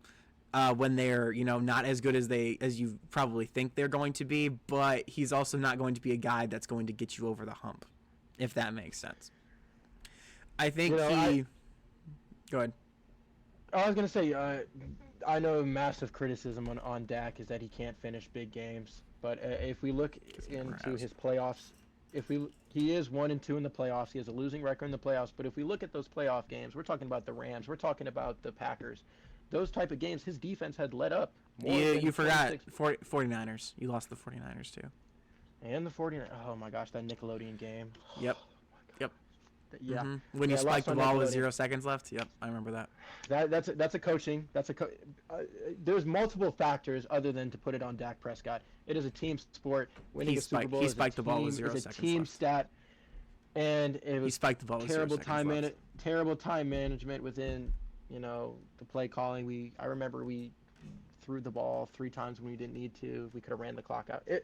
when they're, not as good as you probably think they're going to be, but he's also not going to be a guy that's going to get you over the hump, if that makes sense. I think Go ahead. I was gonna say, I know massive criticism on Dak is that he can't finish big games. But if we look into his playoffs, he is 1-2 in the playoffs. He has a losing record in the playoffs. But if we look at those playoff games, we're talking about the Rams. We're talking about the Packers. Those type of games, his defense had let up. You forgot 49ers. You lost the 49ers too. And the 49ers. Oh my gosh, that Nickelodeon game. Yep. Yep. Yeah. Mm-hmm. When you Yeah, spiked the lost on ball with Nickelodeon. 0 seconds left. Yep, I remember that. That's a coaching. There's multiple factors other than to put it on Dak Prescott. It is a team sport. Winning a Super Bowl he is a spiked the ball with team- 0 is a seconds team left. stat, and it He was spiked the ball with 0 terrible seconds left. terrible time management within the play calling. I remember we threw the ball 3 times when we didn't need to. We could have ran the clock out. A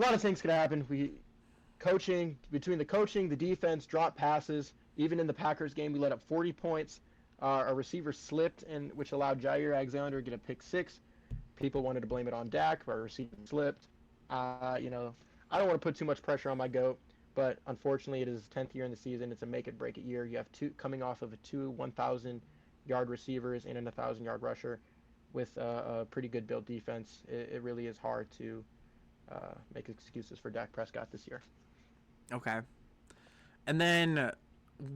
lot of things could happen. Between the coaching, the defense, drop passes. Even in the Packers game, we let up 40 points. Our receiver slipped, which allowed Jair Alexander to get a pick 6. People wanted to blame it on Dak, but our receiver slipped. I don't want to put too much pressure on my GOAT, but unfortunately, it is his 10th year in the season. It's a make-it-break-it year. You have coming off of 2 1,000-yard receivers and a 1,000-yard rusher with a pretty good built defense. It really is hard to make excuses for Dak Prescott this year. Okay. And then,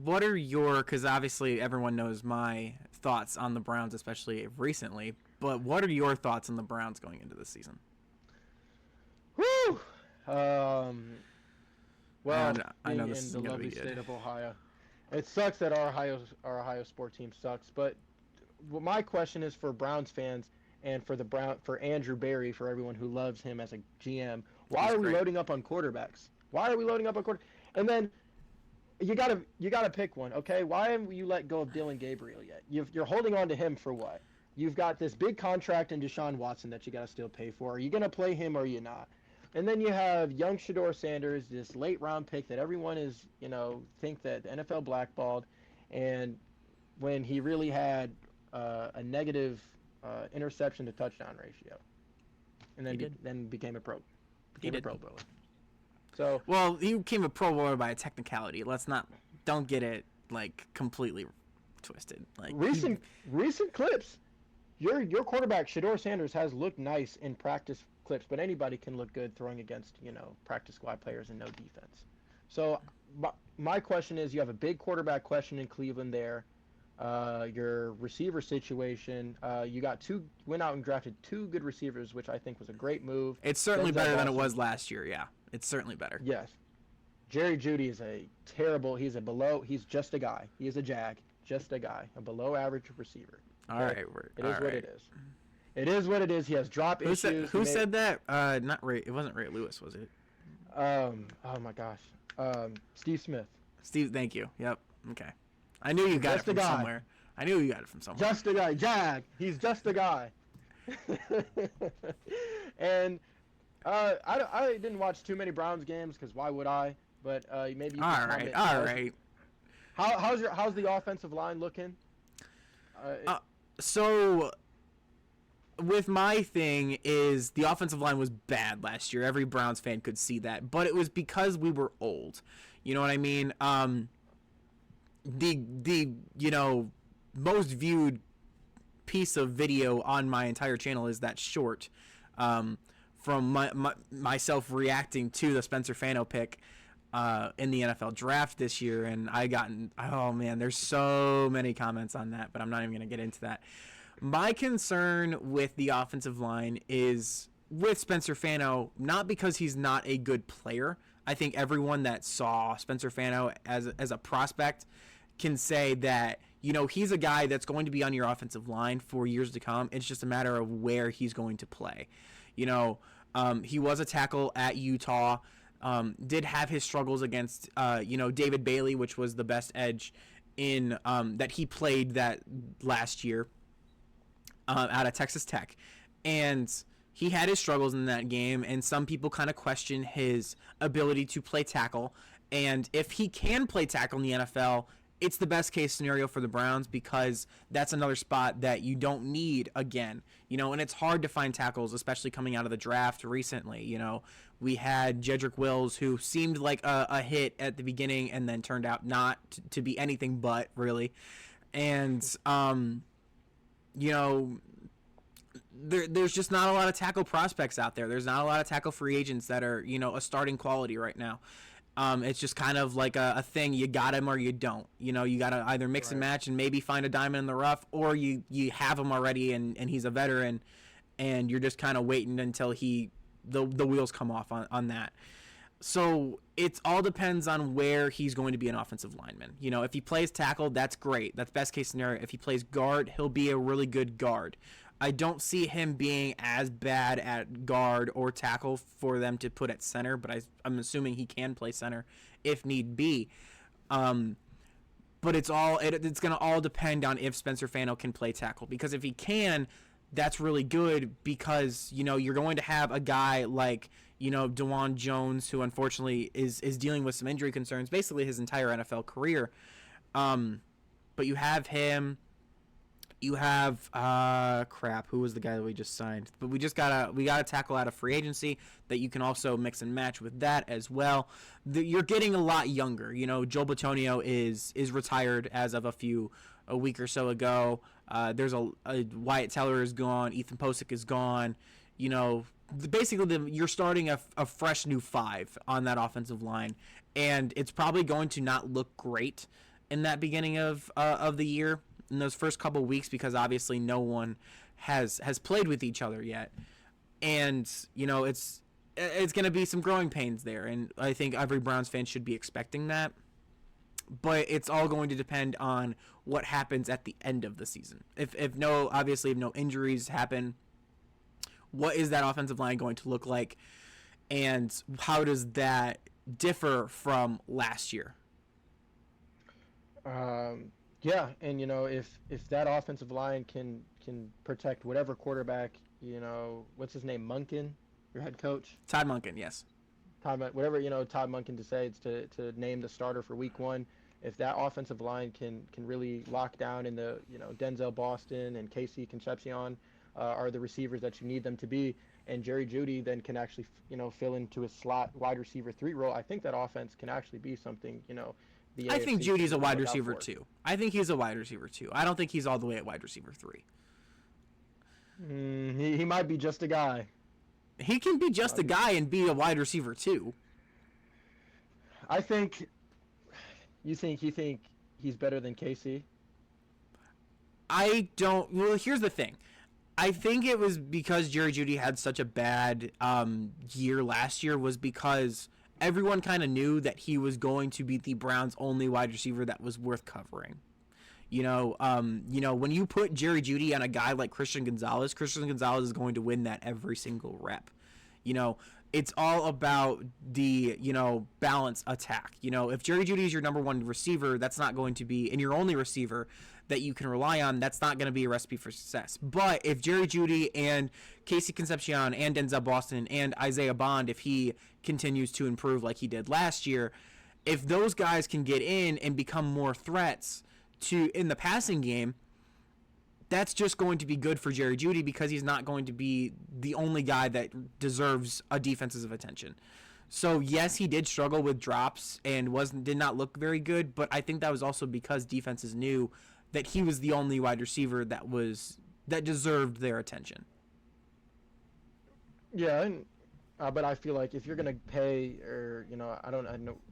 what are your? Because obviously everyone knows my thoughts on the Browns, especially recently. But what are your thoughts on the Browns going into this season? Woo! Well, And I know being this in is the gonna be lovely good. state of Ohio, it sucks that our Ohio sport team sucks. But my question is for Browns fans and for Andrew Barry, for everyone who loves him as a GM. Why He's are we great. loading up on quarterbacks? Why are we loading up on quarter? And then you gotta pick one, okay? Why haven't you let go of Dylan Gabriel yet? You're holding on to him for what? You've got this big contract in Deshaun Watson that you gotta still pay for. Are you gonna play him or are you not? And then you have young Shador Sanders, this late round pick that everyone is, think that the NFL blackballed, and when he really had a negative interception to touchdown ratio, and He then did. became a pro, He became a did. Pro Bowler. So Well, he became a Pro Bowler by a technicality. Don't get it like completely twisted. Like recent clips, your quarterback Shador Sanders has looked nice in practice clips, but anybody can look good throwing against practice squad players and no defense. So my question is, you have a big quarterback question in Cleveland there. Your receiver situation, you went out and drafted two good receivers, which I think was a great move. it's certainly Denzel better than it Boston, was last year. Yeah, it's certainly better. yes. Jerry Jeudy is he's just a guy. He is a jag, just a guy, a below average receiver. All Okay? right, we're It all is what right. it is. It is what it is. He has drop Who said issues. who said that? Not Ray. It wasn't Ray Lewis, was it? Oh my gosh. Steve Smith. Steve. Thank you. Yep. Okay. I knew you got it Just a from guy. somewhere. I knew you got it from somewhere. Just a guy. Jag. He's just a guy. And I didn't watch too many Browns games because why would I? But maybe you All can right. comment. All right. How's the offensive line looking? So with my thing is the offensive line was bad last year. Every Browns fan could see that, but it was because we were old. You know what I mean? The most viewed piece of video on my entire channel is that short from myself reacting to the Spencer Fano pick in the NFL draft this year, and oh man, there's so many comments on that, but I'm not even going to get into that. My concern with the offensive line is with Spencer Fano, not because he's not a good player. I think everyone that saw Spencer Fano as a prospect can say that, he's a guy that's going to be on your offensive line for years to come. It's just a matter of where he's going to play. He was a tackle at Utah, did have his struggles against, David Bailey, which was the best edge in that he played that last year out of Texas Tech. And he had his struggles in that game, and some people kind of question his ability to play tackle. And if he can play tackle in the NFL, it's the best case scenario for the Browns because that's another spot that you don't need again. And it's hard to find tackles, especially coming out of the draft recently. We had Jedrick Wills, who seemed like a hit at the beginning and then turned out not to be anything but, really. And, there's just not a lot of tackle prospects out there. There's not a lot of tackle free agents that are, a starting quality right now. It's just kind of like a thing. You got him or you don't. You got to either mix and match and maybe find a diamond in the rough, or you have him already and he's a veteran, and you're just kind of waiting until the wheels come off on that. So it all depends on where he's going to be an offensive lineman. If he plays tackle, that's great. That's best case scenario. If he plays guard, he'll be a really good guard. I don't see him being as bad at guard or tackle for them to put at center, but I'm assuming he can play center if need be. But it's going to all depend on if Spencer Fano can play tackle, because if he can, that's really good, because you're going to have a guy like DeJuan Jones, who unfortunately is dealing with some injury concerns basically his entire NFL career. But you have him. You have who was the guy that we just signed? But we got a tackle out of free agency that you can also mix and match with that as well. You're getting a lot younger. Joe Bitonio is retired as of a week or so ago. There's a Wyatt Teller is gone. Ethan Posick is gone. Basically you're starting a fresh new five on that offensive line, and it's probably going to not look great in that beginning of the year in those first couple weeks because obviously no one has played with each other yet, and it's going to be some growing pains there, and I think every Browns fan should be expecting that. But it's all going to depend on what happens at the end of the season. If no injuries happen, what is that offensive line going to look like, and how does that differ from last year? Yeah, and if that offensive line can protect whatever quarterback, what's his name, Monken, your head coach, Todd Monken, yes. Whatever Todd Monken decides to name the starter for Week 1, if that offensive line can really lock down in the Denzel Boston and Casey Concepcion are the receivers that you need them to be, and Jerry Jeudy then can actually fill into a slot wide receiver 3 role. I think that offense can actually be something the I think AFC Judy's a can wide look out receiver for. 2. I think he's a wide receiver 2. I don't think he's all the way at wide receiver 3. He might be just a guy. He can be just a guy and be a wide receiver 2. I think. You think he's better than Casey? I don't. Well, here's the thing. I think it was because Jerry Jeudy had such a bad year last year was because everyone kind of knew that he was going to be the Browns' only wide receiver that was worth covering. When you put Jerry Jeudy on a guy like Christian Gonzalez is going to win that every single rep. It's all about the, balance attack. If Jerry Jeudy is your number one receiver, that's not going to be, and your only receiver that you can rely on, that's not going to be a recipe for success. But if Jerry Jeudy and Casey Concepcion and Denzel Boston and Isaiah Bond, if he continues to improve like he did last year, if those guys can get in and become more threats in the passing game, that's just going to be good for Jerry Jeudy because he's not going to be the only guy that deserves a defense's attention. So yes, he did struggle with drops and did not look very good, but I think that was also because defenses knew that he was the only wide receiver that deserved their attention. Yeah, but I feel like if you're gonna pay, or I don't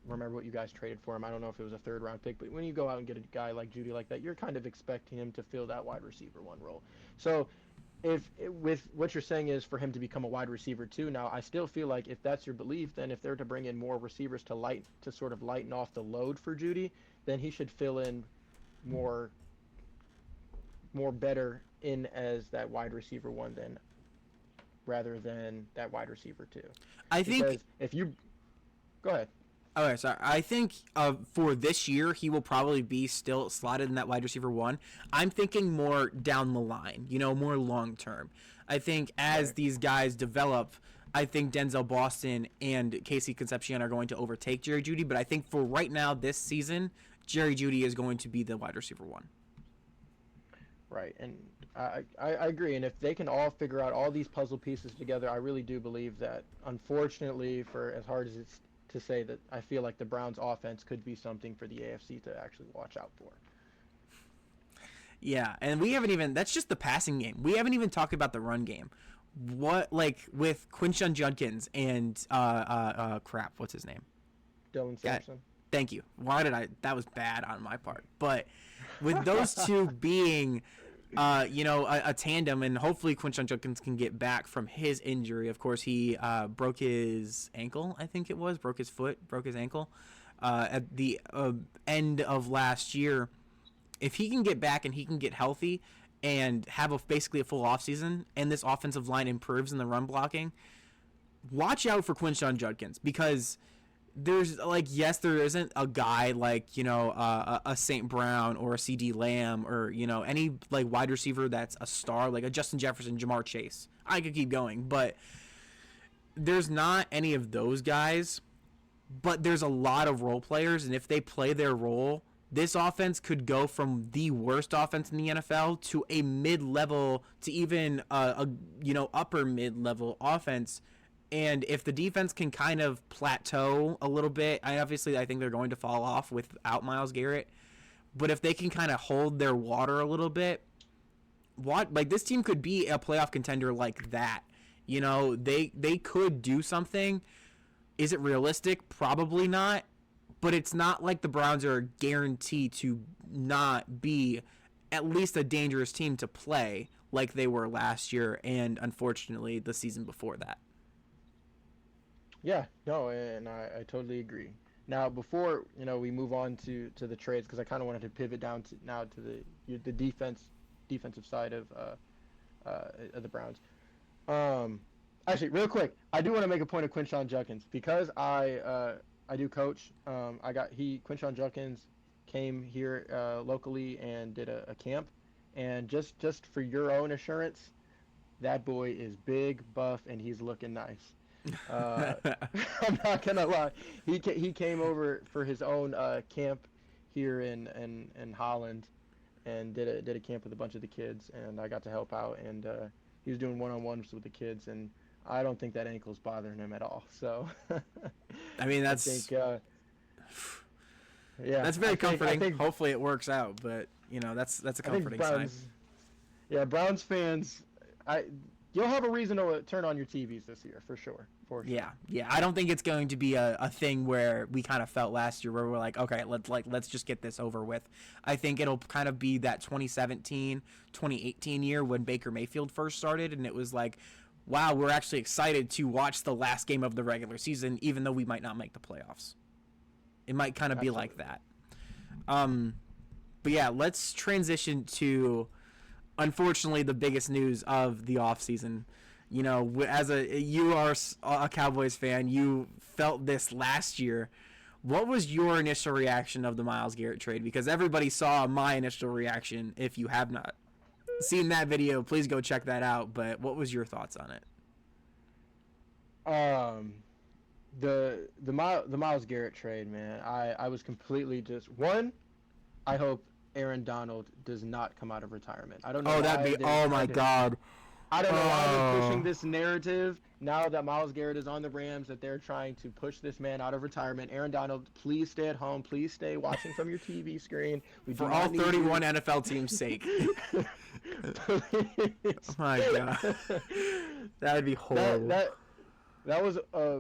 remember what you guys traded for him. I don't know if it was a 3rd-round pick, but when you go out and get a guy like Jeudy like that, you're kind of expecting him to fill that wide receiver 1 role. So, with what you're saying is for him to become a wide receiver 2, now I still feel like if that's your belief, then if they're to bring in more receivers to sort of lighten off the load for Jeudy, then he should fill in more better in as that wide receiver 1 then, rather than that wide receiver 2. I think because if you go ahead. Okay, sorry. I think for this year, he will probably be still slotted in that wide receiver 1. I'm thinking more down the line, more long term. I think as these guys develop, I think Denzel Boston and Casey Concepcion are going to overtake Jerry Jeudy. But I think for right now, this season, Jerry Jeudy is going to be the wide receiver 1. Right, and I agree. And if they can all figure out all these puzzle pieces together, I really do believe that, unfortunately, for as hard as it's to say, that I feel like the Browns' offense could be something for the AFC to actually watch out for. Yeah, and we haven't even – that's just the passing game. We haven't even talked about the run game. What, with Quinshon Judkins and what's his name? Dylan Sampson. Thank you. That was bad on my part. But with those two being – a tandem, and hopefully Quinshon Judkins can get back from his injury. Of course, he broke his ankle, I think it was, broke his foot, broke his ankle at the end of last year. If he can get back and he can get healthy and have basically a full offseason, and this offensive line improves in the run blocking, watch out for Quinshon Judkins, because there's there isn't a guy like a St. Brown or a CD Lamb or any wide receiver that's a star, like a Justin Jefferson, Jamar Chase. I could keep going, but there's not any of those guys. But there's a lot of role players, and if they play their role, this offense could go from the worst offense in the NFL to a mid-level to even a upper mid-level offense. And if the defense can kind of plateau a little bit, I think they're going to fall off without Myles Garrett. But if they can kind of hold their water a little bit, this team could be a playoff contender like that. They could do something. Is it realistic? Probably not. but it's not like the Browns are guaranteed to not be at least a dangerous team to play like they were last year and unfortunately the season before that. Yeah, no, and I totally agree. Now, before we move on to the trades, because I kind of wanted to pivot down to now to the defensive side of the Browns. Um, Actually, real quick, I do want to make a point of Quinshon Judkins because I do coach. Quinshon Judkins came here locally and did a camp, and just for your own assurance, that boy is big, buff, and he's looking nice. Uh, I'm not gonna lie. He came over for his own camp here in Holland, and did a camp with a bunch of the kids, and I got to help out, and he was doing one-on-ones with the kids, and I don't think that ankle's bothering him at all. So, I mean, I think, yeah, that's very comforting. I think, Hopefully it works out, but that's a comforting sign. Yeah, Browns fans, you'll have a reason to turn on your TVs this year for sure. For sure. Yeah. I don't think it's going to be a thing where we kind of felt last year where we're like, okay, let's just get this over with. I think it'll kind of be that 2017, 2018 year when Baker Mayfield first started, and it was like, wow, we're actually excited to watch the last game of the regular season, even though we might not make the playoffs. It might kind of be like that. But yeah, let's transition to, unfortunately, the biggest news of the offseason. You are a Cowboys fan, you felt this last year. What was your initial reaction of the Myles Garrett trade? Because everybody saw my initial reaction. If you have not seen that video, please go check that out. But what was your thoughts on it? The Myles Garrett trade, man. I was completely just one. I hope Aaron Donald does not come out of retirement. I don't know. Oh my God. I don't know why they're pushing this narrative now that Myles Garrett is on the Rams, that they're trying to push this man out of retirement. Aaron Donald, please stay at home. Please stay watching from your TV screen. For all 31 NFL teams' sake. Oh my God. That would be horrible. That was a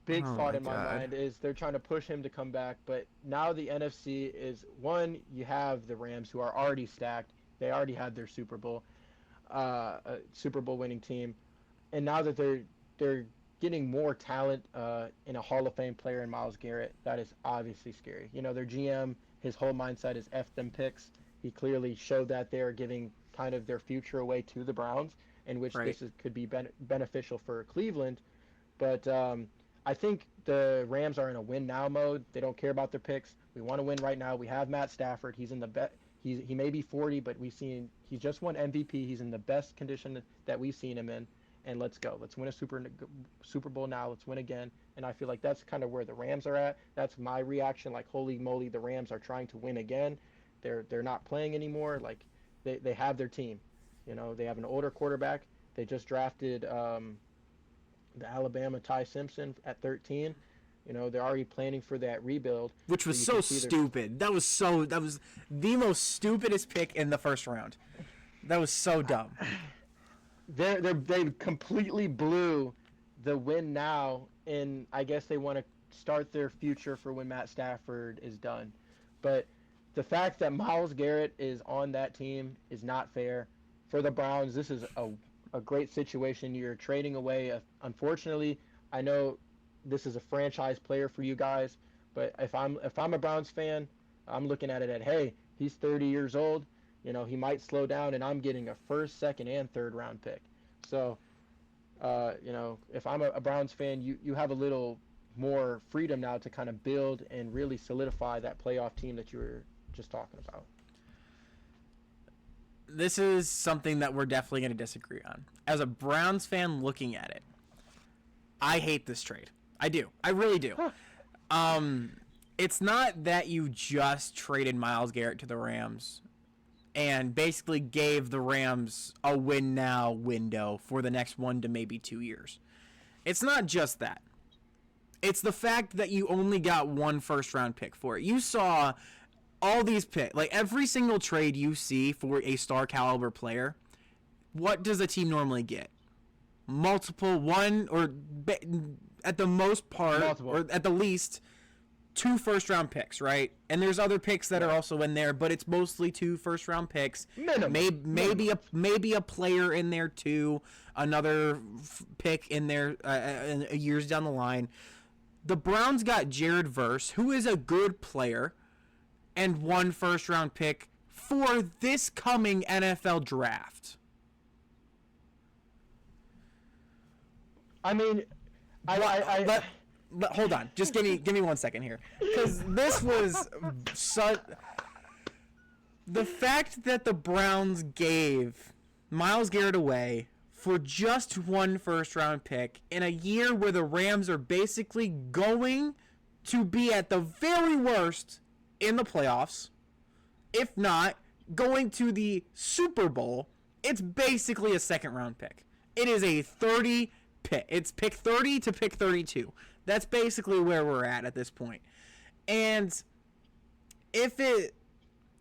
big thought in my mind, is they're trying to push him to come back. But now the NFC is, one, you have the Rams, who are already stacked. They already had their Super Bowl winning team, and now that they're getting more talent in a Hall of Fame player in Myles Garrett, that is obviously scary. Their GM, his whole mindset is F them picks. He clearly showed that they're giving kind of their future away to the Browns, in which could be beneficial for Cleveland. But I think the Rams are in a win now mode. They don't care about their picks. We want to win right now. We have Matt Stafford. He's in the best. He may be 40, but he's just won MVP. He's in the best condition that we've seen him in, and let's go. Let's win a Super Bowl now. Let's win again. And I feel like that's kind of where the Rams are at. That's my reaction. Like, holy moly, the Rams are trying to win again. They're not playing anymore. Like, they have their team. They have an older quarterback. They just drafted the Alabama Ty Simpson at 13. They're already planning for that rebuild, which was so stupid. That was the most stupidest pick in the first round. That was so dumb. They completely blew the win now, and I guess they want to start their future for when Matt Stafford is done. But the fact that Myles Garrett is on that team is not fair for the Browns. This is a great situation. You're trading away. Unfortunately, I know this is a franchise player for you guys, but if I'm a Browns fan, I'm looking at it at, hey, he's 30 years old. He might slow down, and I'm getting a first, second, and third round pick. So, if I'm a Browns fan, you have a little more freedom now to kind of build and really solidify that playoff team that you were just talking about. This is something that we're definitely going to disagree on. As a Browns fan looking at it, I hate this trade. I do. I really do. Huh. It's not that you just traded Myles Garrett to the Rams and basically gave the Rams a win now window for the next 1 to maybe 2 years. It's not just that. It's the fact that you only got 1 first round pick for it. You saw all these picks, like every single trade you see for a star caliber player, what does a team normally get? Multiple, one, or at the most part, multiple, or at the least, 2 first-round picks, right? And there's other picks that are also in there, but it's mostly 2 first-round picks. Maybe a player in there too, another pick in there years down the line. The Browns got Jared Verse, who is a good player, and 1 first-round pick for this coming NFL draft. I mean, But hold on, just give me 1 second here, because this was such. The fact that the Browns gave Myles Garrett away for just 1 first-round pick in a year where the Rams are basically going to be at the very worst in the playoffs, if not going to the Super Bowl, it's basically a second-round pick. It is a 30 pick. It's pick 30 to pick 32. That's basically where we're at this point. And if it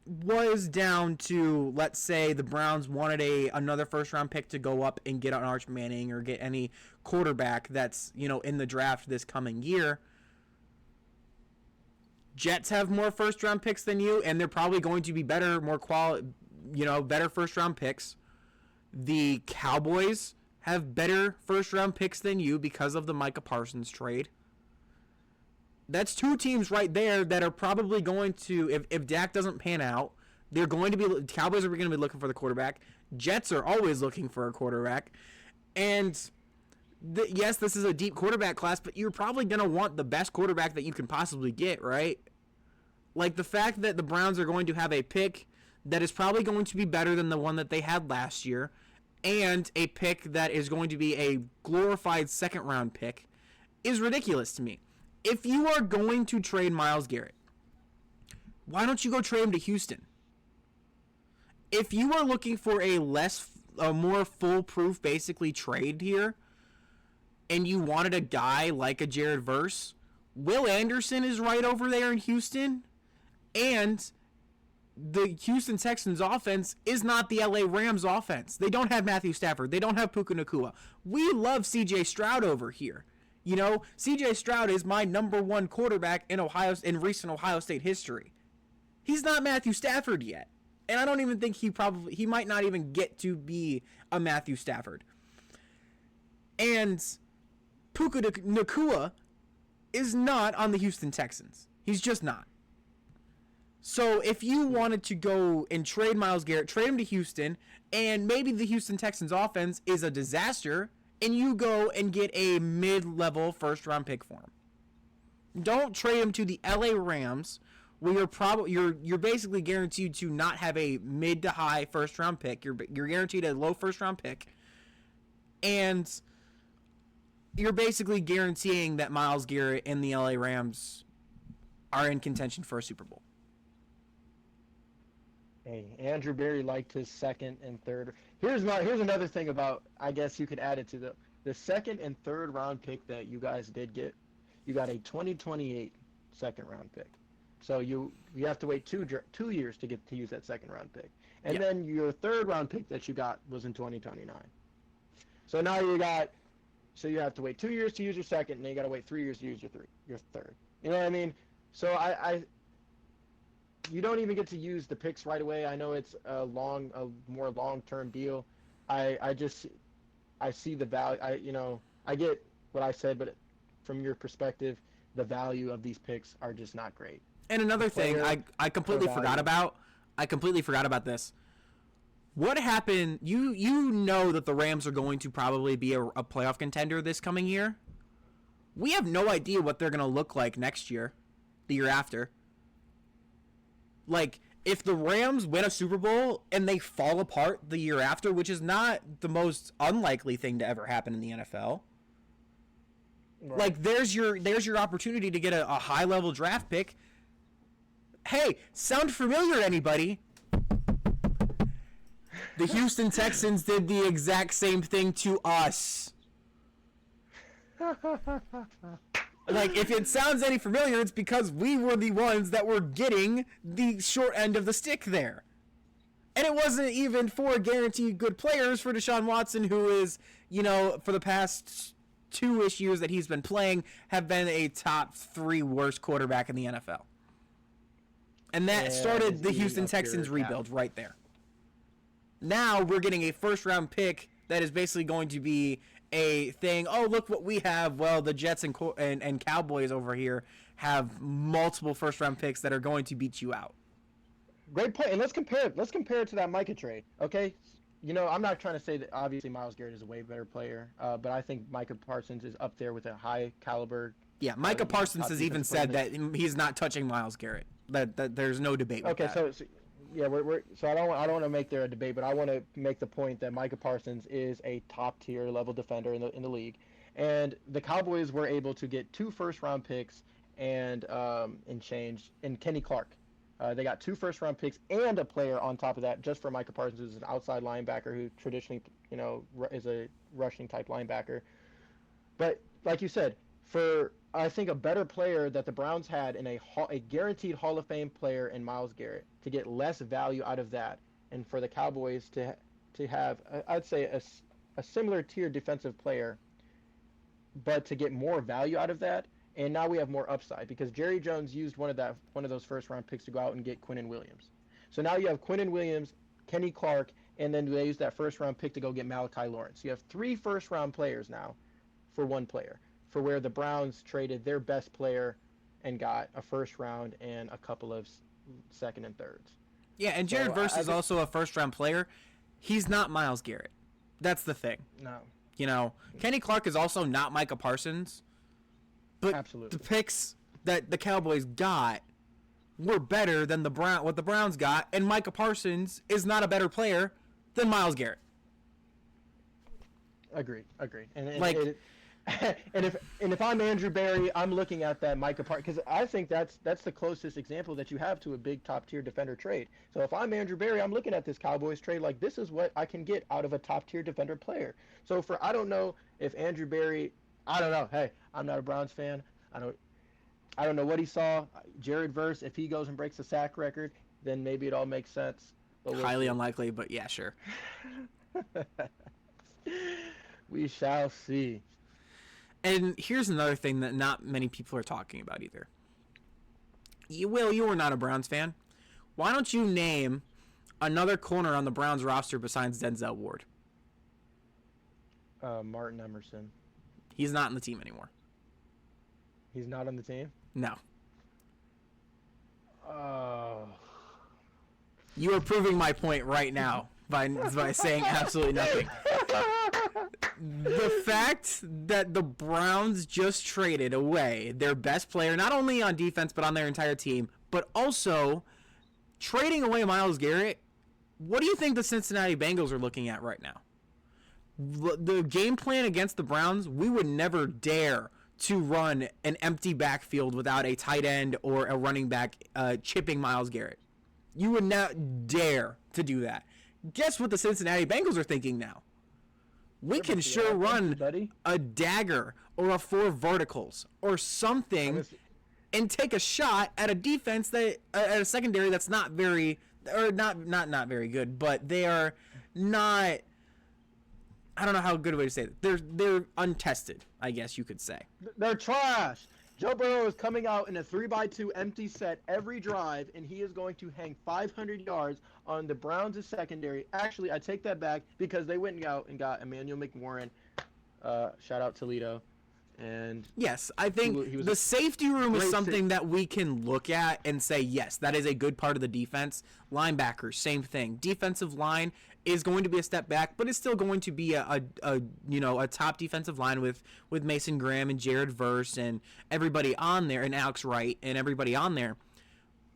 was down to, let's say, the Browns wanted another first-round pick to go up and get an Arch Manning or get any quarterback that's, in the draft this coming year, Jets have more first-round picks than you, and they're probably going to be better, more better first-round picks. The Cowboys have better first-round picks than you because of the Micah Parsons trade. That's 2 teams right there that are probably going to, if Dak doesn't pan out, Cowboys are going to be looking for the quarterback. Jets are always looking for a quarterback. And yes, this is a deep quarterback class, but you're probably going to want the best quarterback that you can possibly get, right? Like the fact that the Browns are going to have a pick that is probably going to be better than the one that they had last year, and a pick that is going to be a glorified second-round pick is ridiculous to me. If you are going to trade Myles Garrett, why don't you go trade him to Houston? If you are looking for a more foolproof, basically, trade here, and you wanted a guy like a Jared Verse, Will Anderson is right over there in Houston, and the Houston Texans offense is not the LA Rams offense. They don't have Matthew Stafford. They don't have Puka Nacua. We love CJ Stroud over here. CJ Stroud is my number 1 quarterback in recent Ohio State history. He's not Matthew Stafford yet. And I don't even think he might not even get to be a Matthew Stafford. And Puka Nacua is not on the Houston Texans. He's just not. So if you wanted to go and trade Myles Garrett, trade him to Houston, and maybe the Houston Texans offense is a disaster, and you go and get a mid-level first-round pick for him. Don't trade him to the LA Rams, where you're basically guaranteed to not have a mid to high first-round pick. You're guaranteed a low first-round pick, and you're basically guaranteeing that Myles Garrett and the LA Rams are in contention for a Super Bowl. Hey, Andrew Berry liked his second and third. Here's another thing about, I guess you could add it to the second and third round pick that you guys did get. You got a 2028 second round pick. So you have to wait 2 years to get to use that second round pick. And then your third round pick that you got was in 2029. So now you have to wait 2 years to use your second, and then you got to wait 3 years to use your third. You know what I mean? So you don't even get to use the picks right away. I know it's a more long-term deal. I see the value. I get what I said, but from your perspective, the value of these picks are just not great. And another thing I completely forgot about. I completely forgot about this. What happened? You know that the Rams are going to probably be a playoff contender this coming year. We have no idea what they're going to look like next year, the year after. Like, if the Rams win a Super Bowl and they fall apart the year after, which is not the most unlikely thing to ever happen in the NFL, right. Like, there's your opportunity to get a high-level draft pick. Hey, sound familiar, anybody? The Houston Texans did the exact same thing to us. Like, if it sounds any familiar, it's because we were the ones that were getting the short end of the stick there. And it wasn't even for guaranteed good players for Deshaun Watson, who is, for the past 2-ish years that he's been playing have been a top 3 worst quarterback in the NFL. And that started the Houston Texans rebuild right there. Now we're getting a first-round pick that is basically going to be a thing. Oh, look what we have. Well, the Jets and Cowboys over here have multiple first-round picks that are going to beat you out. Great point. And let's compare it. Let's compare it to that Micah trade. Okay, I'm not trying to say that obviously Myles Garrett is a way better player, but I think Micah Parsons is up there with a high caliber. Yeah, Micah Parsons has even said that he's not touching Myles Garrett. That there's no debate with that. Okay, so yeah, so I don't want to make there a debate, but I want to make the point that Micah Parsons is a top tier level defender in the league, and the Cowboys were able to get 2 first-round picks and Kenny Clark. They got 2 first-round picks and a player on top of that just for Micah Parsons, who's an outside linebacker who traditionally, is a rushing type linebacker. But like you said, for I think a better player that the Browns had in a guaranteed Hall of Fame player in Myles Garrett, to get less value out of that, and for the Cowboys to have I'd say a similar tier defensive player, but to get more value out of that. And now we have more upside because Jerry Jones used one of those first-round picks to go out and get Quinnen Williams. So now you have Quinnen Williams, Kenny Clark, and then they used that first-round pick to go get Malachi Lawrence. You have 3 first-round players now for 1 player, for where the Browns traded their best player and got a first-round and a couple of second and thirds. Yeah, and Jared Verse is also a first-round player. He's not Myles Garrett. That's the thing. No. Kenny Clark is also not Micah Parsons. But absolutely, the picks that the Cowboys got were better than what the Browns got, and Micah Parsons is not a better player than Myles Garrett. Agreed. And if I'm Andrew Berry, I'm looking at that Micah Parsons because I think that's the closest example that you have to a big top tier defender trade. So if I'm Andrew Berry, I'm looking at this Cowboys trade like this is what I can get out of a top tier defender player. So I don't know if Andrew Berry. I don't know. Hey, I'm not a Browns fan. I don't know what he saw. Jared Verse, if he goes and breaks the sack record, then maybe it all makes sense. But highly unlikely, but yeah, sure. We shall see. And here's another thing that not many people are talking about either. You are not a Browns fan. Why don't you name another corner on the Browns roster besides Denzel Ward? Martin Emerson. He's not on the team anymore. He's not on the team? No. Oh. You are proving my point right now by saying absolutely nothing. The fact that the Browns just traded away their best player, not only on defense but on their entire team, but also trading away Myles Garrett, what do you think the Cincinnati Bengals are looking at right now? The game plan against the Browns, we would never dare to run an empty backfield without a tight end or a running back chipping Myles Garrett. You would not dare to do that. Guess what the Cincinnati Bengals are thinking now? We can sure run a dagger or a 4 verticals or something and take a shot at a defense at a secondary that's not very very good, but they are not. I don't know how good a way to say it. They're untested, I guess you could say. They're trash. Joe Burrow is coming out in a 3x2 empty set every drive, and he is going to hang 500 yards on the Browns' secondary. Actually, I take that back because they went out and got Emmanuel McMorrin. Shout out Toledo. And yes, I think the safety room is something that we can look at and say, yes, that is a good part of the defense. Linebackers, same thing. Defensive line is going to be a step back, but it's still going to be a top defensive line with Mason Graham and Jared Verse and everybody on there, and Alex Wright and everybody on there.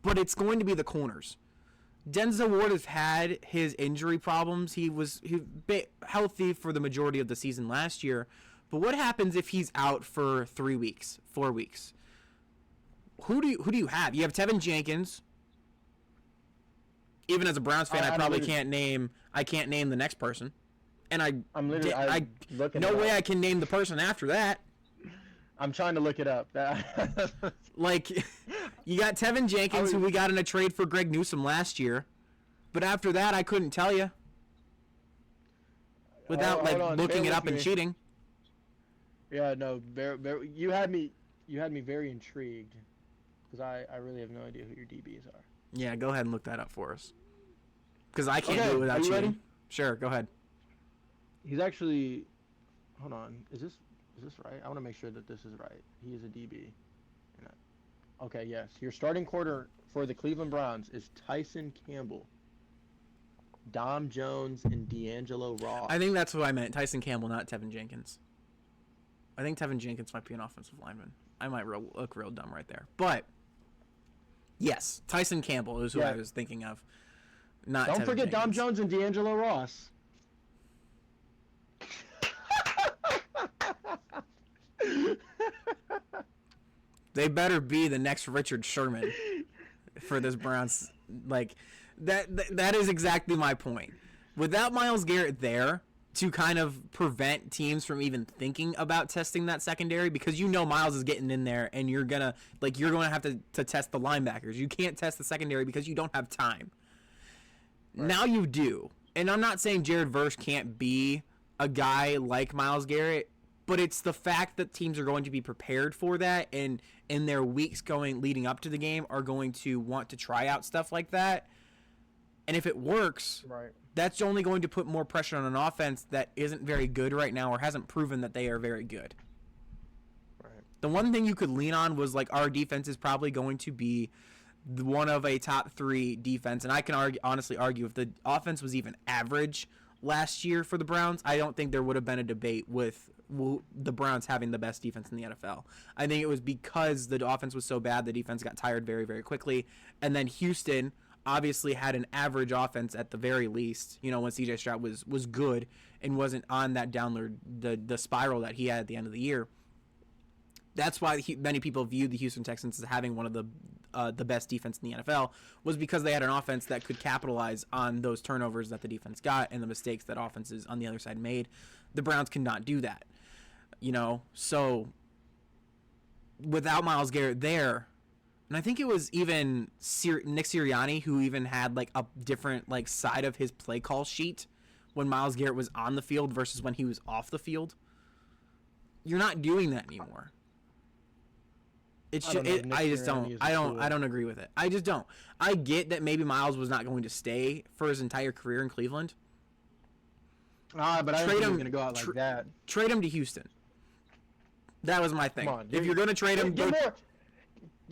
But it's going to be the corners. Denzel Ward has had his injury problems. He was healthy for the majority of the season last year. But what happens if he's out for 3 weeks, 4 weeks? Who do you have? You have Tevin Jenkins. Even as a Browns fan, I probably can't name the next person. And no way I can name the person after that. I'm trying to look it up. Like, you got Tevin Jenkins, who we got in a trade for Greg Newsome last year. But after that, I couldn't tell you. Without looking it up and cheating. Yeah, no, you had me very intrigued because I really have no idea who your DBs are. Yeah, go ahead and look that up for us. Because I can't do it Okay, are without you cheating. ready? Sure, go ahead. He's actually. Hold on. Is this right? I want to make sure that this is right. He is a DB. Okay, yes. Your starting quarter for the Cleveland Browns is Tyson Campbell, Dom Jones, and D'Angelo I Ross. think that's what I meant. Tyson Campbell, not Tevin Jenkins. I think Tevin Jenkins might be an offensive lineman. I might look real dumb right there. But, yes, Tyson Campbell is who I Yeah. was thinking of, not Don't Tevin forget Dom Jenkins. Jones and D'Angelo Ross. They better be the next Richard Sherman for this Browns. Like, that is exactly my point. Without Myles Garrett there to kind of prevent teams from even thinking about testing that secondary, because Myles is getting in there and you're gonna have to test the linebackers. You can't test the secondary because you don't have time. Right. Now you do. And I'm not saying Jared Verse can't be a guy like Myles Garrett, but it's the fact that teams are going to be prepared for that, and in their weeks leading up to the game are going to want to try out stuff like that. And if it works, Right. that's only going to put more pressure on an offense that isn't very good right now or hasn't proven that they are very good. Right. The one thing you could lean on was like our defense is probably going to be one of a top 3 defense, and I can honestly argue if the offense was even average last year for the Browns, I don't think there would have been a debate with the Browns having the best defense in the NFL. I think it was because the offense was so bad, the defense got tired very, very quickly, and then Houston obviously had an average offense at the very least. When C.J. Stroud was good and wasn't on that downward the spiral that he had at the end of the year. That's why many people viewed the Houston Texans as having one of the best defense in the NFL, was because they had an offense that could capitalize on those turnovers that the defense got and the mistakes that offenses on the other side made. The Browns cannot do that, so without Myles Garrett there, and I think it was even Nick Sirianni who even had like a different like side of his play call sheet when Myles Garrett was on the field versus when he was off the field. You're not doing that anymore. I just don't. I don't agree with it. I just don't. I get that maybe Myles was not going to stay for his entire career in Cleveland. But I don't think he's going to go out like that. Trade him to Houston. That was my thing. Come on, if you're going to trade him, get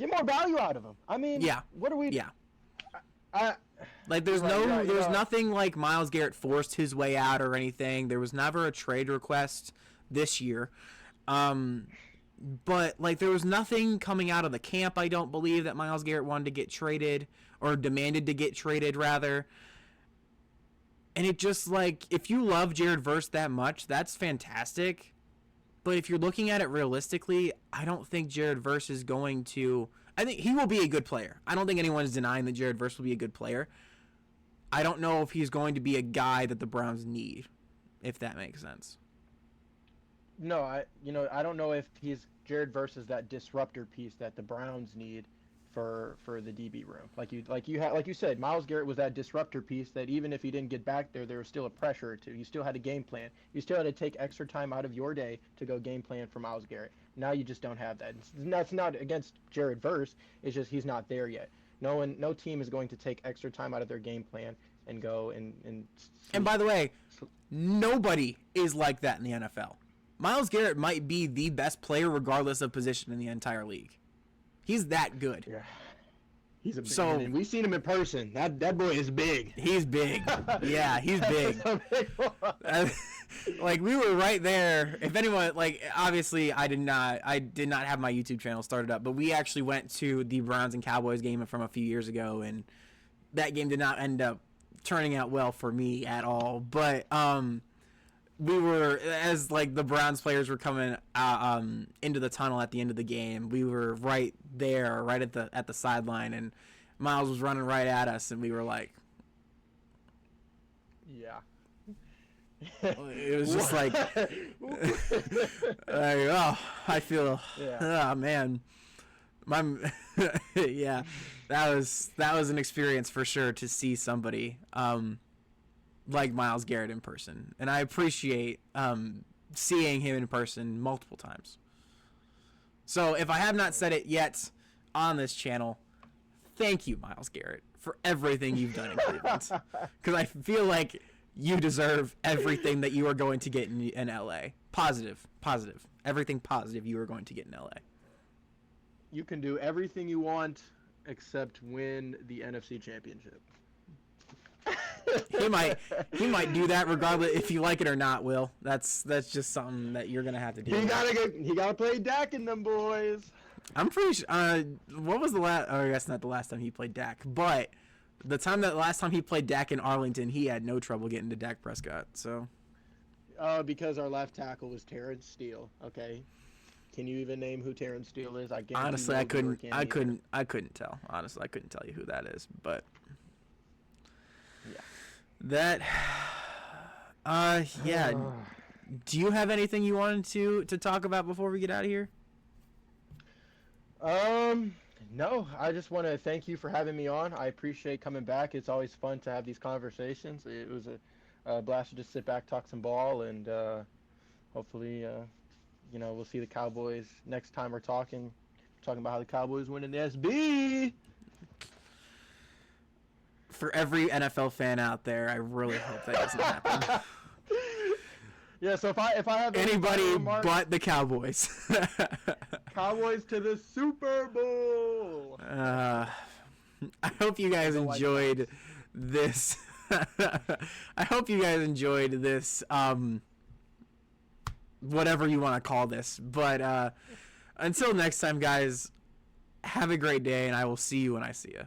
more value out of him. I mean, yeah. What are we? Yeah. There's nothing like Myles Garrett forced his way out or anything. There was never a trade request this year. But there was nothing coming out of the camp, I don't believe, that Myles Garrett wanted to get traded or demanded to get traded rather. And it just if you love Jared Verse that much, that's fantastic. But if you're looking at it realistically, I don't think Jared Verse is going to. I think he will be a good player. I don't think anyone is denying that Jared Verse will be a good player. I don't know if he's going to be a guy that the Browns need, if that makes sense. No, I don't know if Jared Verse is that disruptor piece that the Browns need for the DB room. Like you said, Myles Garrett was that disruptor piece that even if he didn't get back there was still a pressure or two. You still had a game plan. You still had to take extra time out of your day to go game plan for Myles Garrett. Now you just don't have that. That's not against Jared Verse. It's just he's not there yet. No team is going to take extra time out of their game plan and go and. And by the way, nobody is like that in the NFL. Myles Garrett might be the best player regardless of position in the entire league. He's that good. Yeah. He's a big man. We've seen him in person. That boy is big. He's big. Yeah, he's big. We were right there. If anyone obviously I did not have my YouTube channel started up, but we actually went to the Browns and Cowboys game from a few years ago, and that game did not end up turning out well for me at all. But we were, as the Browns players were coming into the tunnel at the end of the game, we were right there, right at the sideline, and Myles was running right at us, and we were like, yeah. It was just oh, I feel, oh man, yeah, that was an experience for sure to see somebody like Myles Garrett in person, and I appreciate seeing him in person multiple times. So if I have not said it yet on this channel, thank you, Myles Garrett, for everything you've done in Cleveland. Because I feel like you deserve everything that you are going to get in LA. Positive. Everything positive you are going to get in LA. You can do everything you want except win the NFC Championship. He might do that regardless if you like it or not, Will. That's just something that you're gonna have to do. He gotta play Dak in them boys. I'm pretty sure. What was the last? Oh, I guess not the last time he played Dak, but last time he played Dak in Arlington, he had no trouble getting to Dak Prescott. So. Because our left tackle was Terrence Steele. Okay. Can you even name who Terrence Steele is? Honestly, I couldn't tell. Honestly, I couldn't tell you who that is, but. Yeah. That, yeah. Do you have anything you wanted to talk about before we get out of here? No. I just want to thank you for having me on. I appreciate coming back. It's always fun to have these conversations. It was a blast to just sit back, talk some ball, and hopefully, we'll see the Cowboys next time we're talking about how the Cowboys win in the SB. For every NFL fan out there, I really hope that doesn't happen. Yeah, so if I have anybody but the Cowboys. Cowboys to the Super Bowl. I hope you guys enjoyed this. I hope you guys enjoyed this. Whatever you want to call this. But until next time, guys, have a great day, and I will see you when I see you.